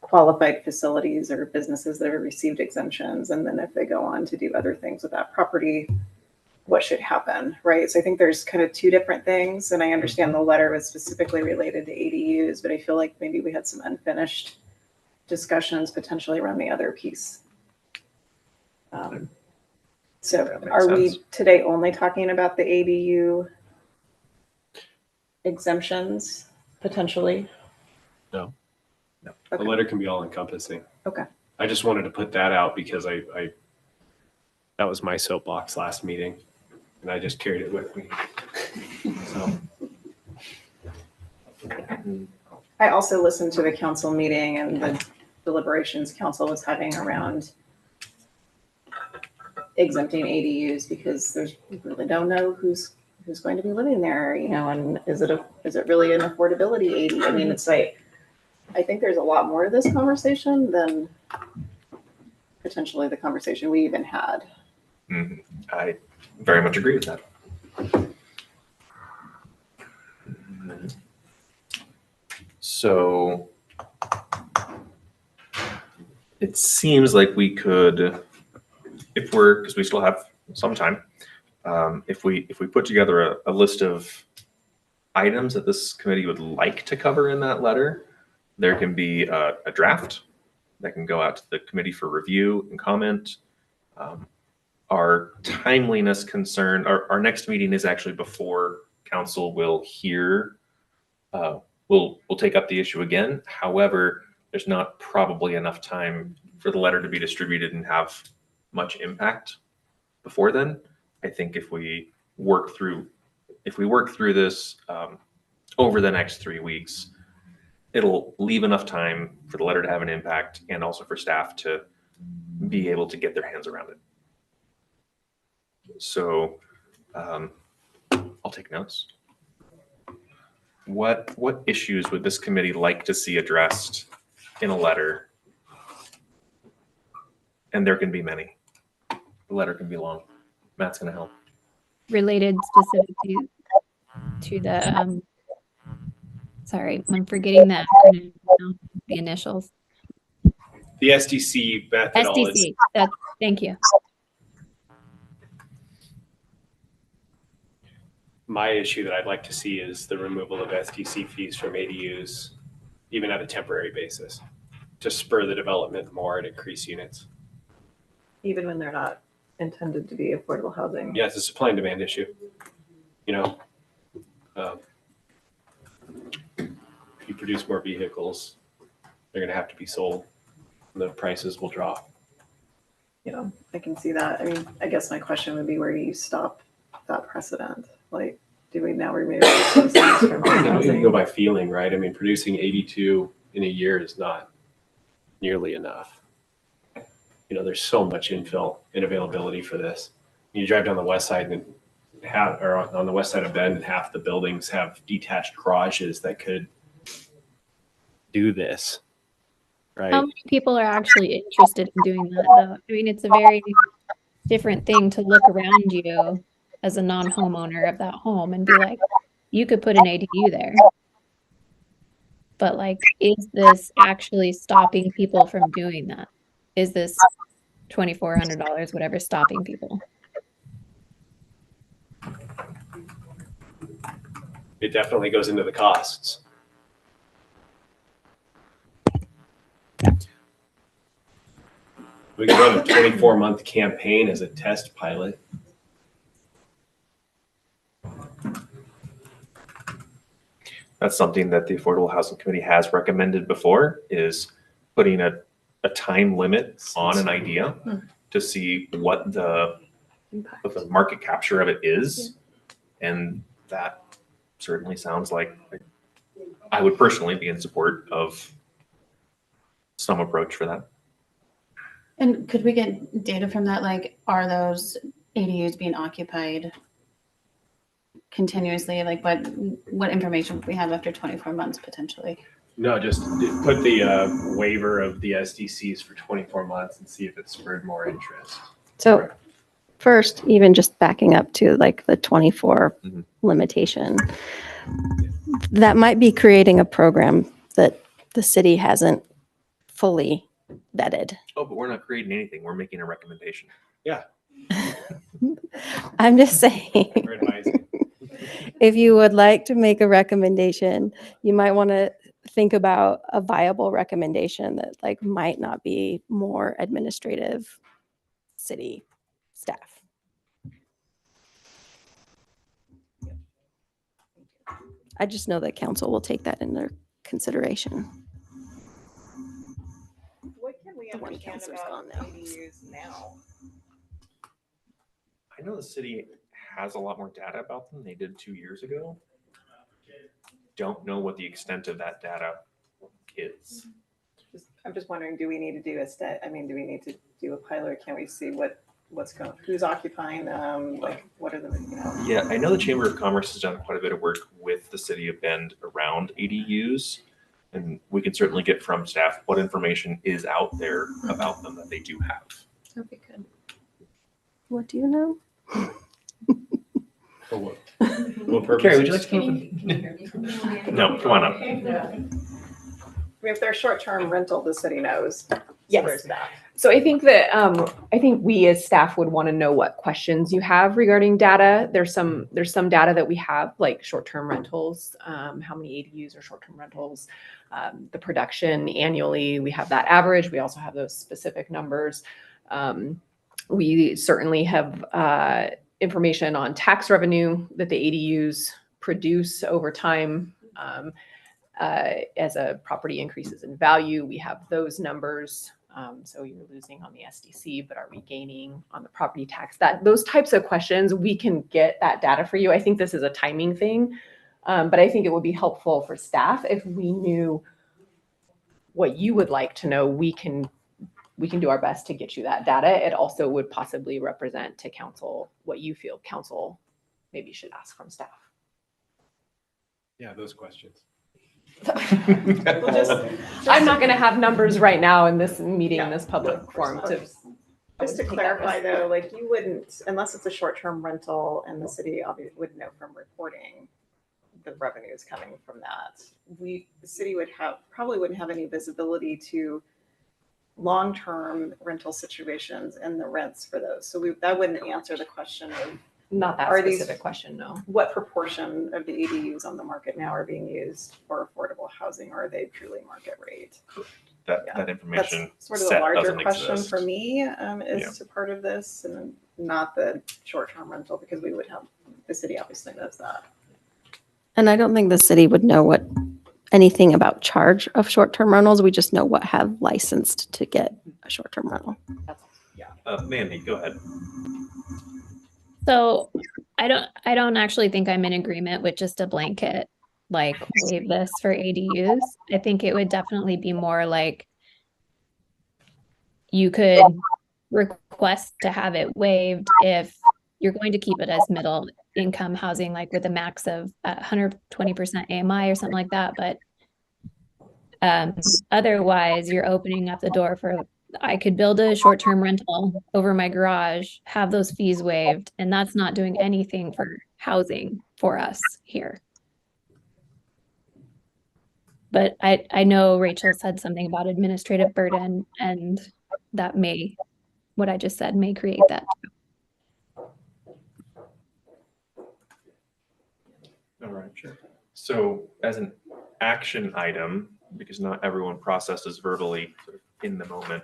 qualified facilities or businesses that have received exemptions. And then if they go on to do other things with that property, what should happen, right? So I think there's kind of two different things. And I understand the letter was specifically related to ADUs, but I feel like maybe we had some unfinished discussions potentially around the other piece. So are we today only talking about the ADU exemptions potentially? No. Okay. The letter can be all encompassing. Okay. I just wanted to put that out because I that was my soapbox last meeting, and I just carried it with me. So I also listened to the council meeting and the deliberations council was having around exempting ADUs because we really don't know who's going to be living there, you know, and is it really an affordability ADU? I mean, it's like, I think there's a lot more to this conversation than potentially the conversation we even had. I very much agree with that. So it seems like we could, because we still have some time, if we put together a list of items that this committee would like to cover in that letter, there can be a draft that can go out to the committee for review and comment. Our timeliness concern, our next meeting is actually before council will hear, we'll take up the issue again. However, there's not probably enough time for the letter to be distributed and have much impact before then. I think if we work through this over the next 3 weeks, it'll leave enough time for the letter to have an impact and also for staff to be able to get their hands around it. So I'll take notes. What issues would this committee like to see addressed in a letter? And there can be many. The letter can be long. Matt's going to help. Related specifically to the, sorry, I'm forgetting that acronym now, the initials. the SDC methodology. SDC, thank you. My issue that I'd like to see is the removal of SDC fees from ADUs, even at a temporary basis, to spur the development more and increase units. Even when they're not intended to be affordable housing. Yeah, it's a supply and demand issue. You know, if you produce more vehicles, they're going to have to be sold. And the prices will drop. You know, I can see that. I mean, I guess my question would be, where do you stop that precedent? Like, do we now remove associates from You can housing? go by feeling, right? I mean, producing 82 in a year is not nearly enough. You know, there's so much infill and availability for this. You drive down the west side and on the west side of Bend, and half the buildings have detached garages that could do this, right? How many people are actually interested in doing that though? I mean, it's a very different thing to look around you as a non-homeowner of that home and be like, you could put an ADU there. But like, is this actually stopping people from doing that? Is this $2,400, whatever, stopping people? It definitely goes into the costs. We can run a 24-month campaign as a test pilot. That's something that the Affordable Housing Committee has recommended before, is putting a time limit on an idea to see what the market capture of it is. And that certainly sounds like I would personally be in support of some approach for that. And could we get data from that? Like, are those ADUs being occupied continuously? Like, what information would we have after 24 months potentially? No, just put the waiver of the SDCs for 24 months and see if it spurred more interest. So first, even just backing up to like the 24 limitation, that might be creating a program that the city hasn't fully vetted. Oh, but we're not creating anything. We're making a recommendation. Yeah. I'm just saying, if you would like to make a recommendation, you might want to think about a viable recommendation that like might not be more administrative city staff. I just know that council will take that into consideration. What can we understand about ADUs now? I know the city has a lot more data about them. They did 2 years ago. Don't know what the extent of that data is. I'm just wondering, do we need to do do we need to do a pilot? Can we see who's occupying them? Like, what are the, Yeah, I know the Chamber of Commerce has done quite a bit of work with the city of Bend around ADUs. And we can certainly get from staff what information is out there about them that they do have. That'd be good. What do you know? For what? What purpose? Carrie, would you like to come up? No, come on up. I mean, if they're short-term rental, the city knows. Yes. So there's that. So I think that we as staff would want to know what questions you have regarding data. There's some data that we have, like short-term rentals, how many ADUs are short-term rentals, the production annually. We have that average. We also have those specific numbers. We certainly have information on tax revenue that the ADUs produce over time. As a property increases in value, we have those numbers. So you're losing on the SDC, but are we gaining on the property tax? Those types of questions, we can get that data for you. I think this is a timing thing, but I think it would be helpful for staff if we knew what you would like to know. We can do our best to get you that data. It also would possibly represent to council what you feel council maybe should ask from staff. Yeah, those questions. I'm not going to have numbers right now in this meeting, in this public forum. Just to clarify though, like you wouldn't, unless it's a short-term rental and the city obviously would know from reporting the revenues coming from that. The city probably wouldn't have any visibility to long-term rental situations and the rents for those. So that wouldn't answer the question of not that specific question, no. What proportion of the ADUs on the market now are being used for affordable housing, or are they truly market rate? That information that's sort of the larger question for me is to part of this, and not the short-term rental, because the city obviously knows that. And I don't think the city would know anything about charge of short-term rentals. We just know what have licensed to get a short-term rental. Mandy, go ahead. So I don't actually think I'm in agreement with just a blanket, like waive this for ADUs. I think it would definitely be more like you could request to have it waived if you're going to keep it as middle income housing, like with a max of 120% AMI or something like that. But otherwise, you're opening up the door for, I could build a short-term rental over my garage, have those fees waived, and that's not doing anything for housing for us here. But I know Rachel said something about administrative burden, and that may, what I just said may create that. All right, sure. So as an action item, because not everyone processes verbally sort of in the moment,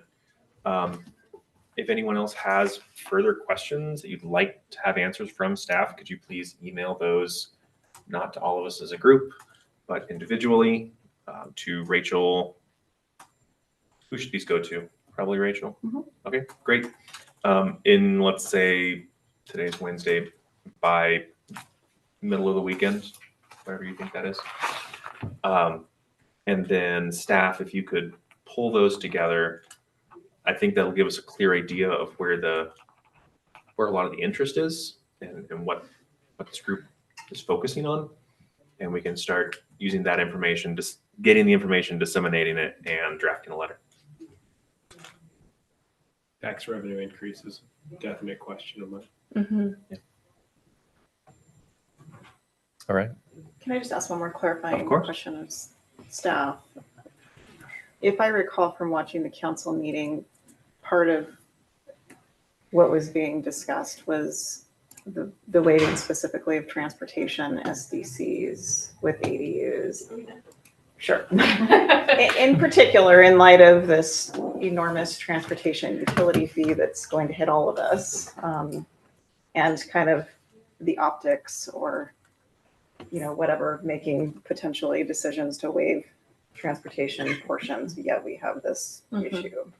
if anyone else has further questions that you'd like to have answers from staff, could you please email those, not to all of us as a group, but individually, to Rachel. Who should these go to? Probably Rachel. Okay, great. In, let's say, today's Wednesday, by middle of the weekend, whatever you think that is. And then staff, if you could pull those together, I think that'll give us a clear idea of where a lot of the interest is and what this group is focusing on. And we can start using that information, just getting the information, disseminating it, and drafting a letter. Tax revenue increases, definite question of mine. Mm-hmm. All right. Can I just ask one more clarifying Of course. question of staff? If I recall from watching the council meeting, part of what was being discussed was the weighting specifically of transportation SDCs with ADUs. Sure. In particular, in light of this enormous transportation utility fee that's going to hit all of us, and kind of the optics or, you know, whatever, making potentially decisions to waive transportation portions, yet we have this issue.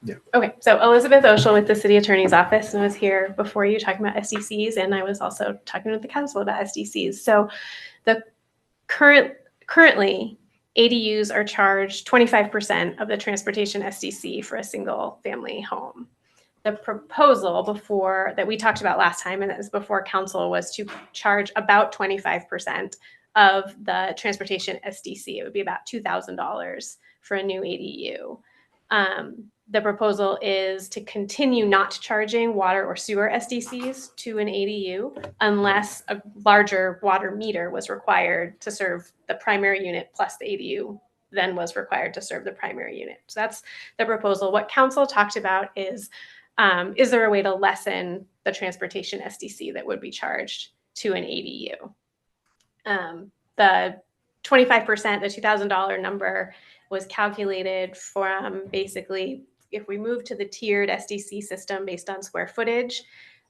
Yeah. Okay, so Elizabeth Oshel with the City Attorney's Office, and I was here before you talking about SDCs, and I was also talking with the council about SDCs. So the currently ADUs are charged 25% of the transportation SDC for a single family home. The proposal before that we talked about last time, and that was before council, was to charge about 25% of the transportation SDC. It would be about $2,000 for a new ADU. The proposal is to continue not charging water or sewer SDCs to an ADU unless a larger water meter was required to serve the primary unit, plus the ADU then was required to serve the primary unit. So that's the proposal. What council talked about is there a way to lessen the transportation SDC that would be charged to an ADU? The 25%, the $2,000 number, was calculated from basically if we move to the tiered SDC system based on square footage.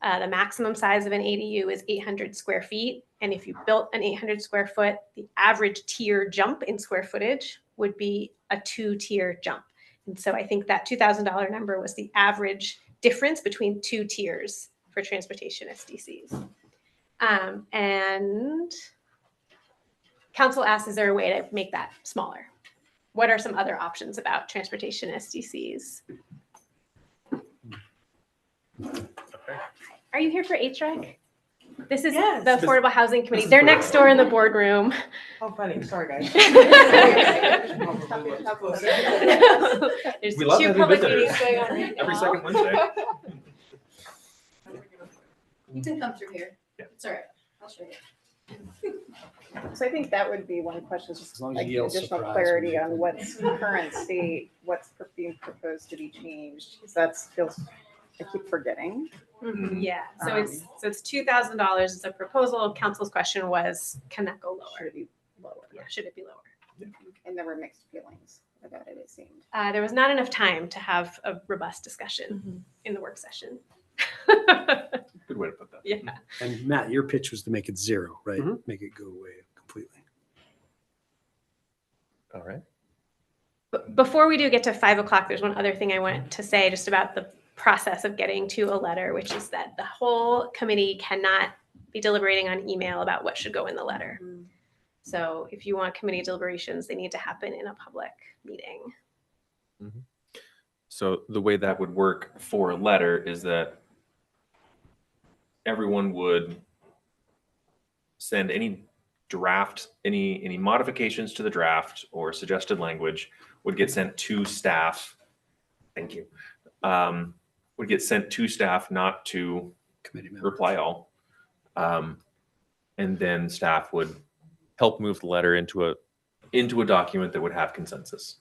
The maximum size of an ADU is 800 square feet. And if you built an 800 square foot, the average tier jump in square footage would be a 2-tier jump. And so I think that $2,000 number was the average difference between 2 tiers for transportation SDCs. And council asked, is there a way to make that smaller? What are some other options about transportation SDCs? Are you here for HREC? This is the Affordable Housing Committee. They're next door in the boardroom. Oh, funny. Sorry, guys. There's We love 2 having public visitors meetings going on right every now. second Wednesday. You can come through here. Yeah. It's all right. I'll show you. So I think that would be one question, just long as like you yell additional surprise clarity when on you what's current state, what's being proposed to be changed. Because that feels, I keep forgetting. Yeah, so it's $2,000 is a proposal. Council's question was, can that go lower? Should it be lower? Yeah, should it be lower? And there were mixed feelings about it, it seemed. There was not enough time to have a robust discussion in the work session. Good way to put that. Yeah. And Matt, your pitch was to make it 0, right? Make it go away completely. All right. But before we do get to 5 o'clock, there's one other thing I want to say just about the process of getting to a letter, which is that the whole committee cannot be deliberating on email about what should go in the letter. So if you want committee deliberations, they need to happen in a public meeting. So the way that would work for a letter is that everyone would send any draft, any modifications to the draft or suggested language would get sent to staff. Thank you. Would get sent to staff, not to Committee members. reply all. And then staff would help move the letter into a document that would have consensus.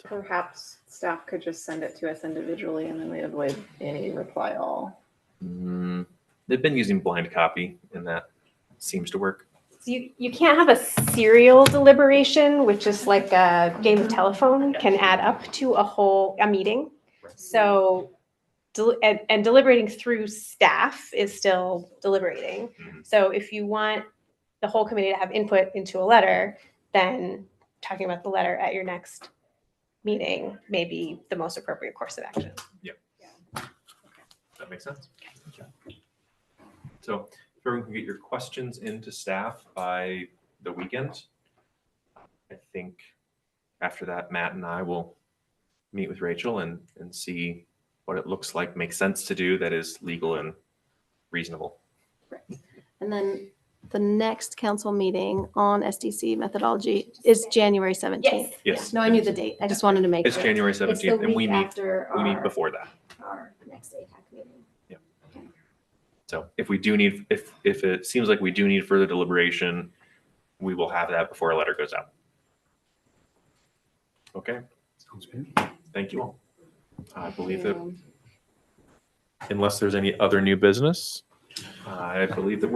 Perhaps staff could just send it to us individually and then we avoid any reply all. They've been using blind copy, and that seems to work. So you can't have a serial deliberation, which is like a game of telephone, can add up to a meeting. So, and deliberating through staff is still deliberating. So if you want the whole committee to have input into a letter, then talking about the letter at your next meeting may be the most appropriate course of action. Yeah. That makes sense. Okay. So if everyone can get your questions into staff by the weekend, I think after that, Matt and I will meet with Rachel and see what it looks like makes sense to do that is legal and reasonable. And then the next council meeting on SDC methodology is January 17th. Yes. No, I knew the date. I just wanted to make It's sure. January It's the 17th, and we week meet after before that. our next AHAC meeting. So if we do need, if it seems like we do need further deliberation, we will have that before a letter goes out. Okay. Sounds good. Thank you all. I believe that unless there's any other new business, I believe that we're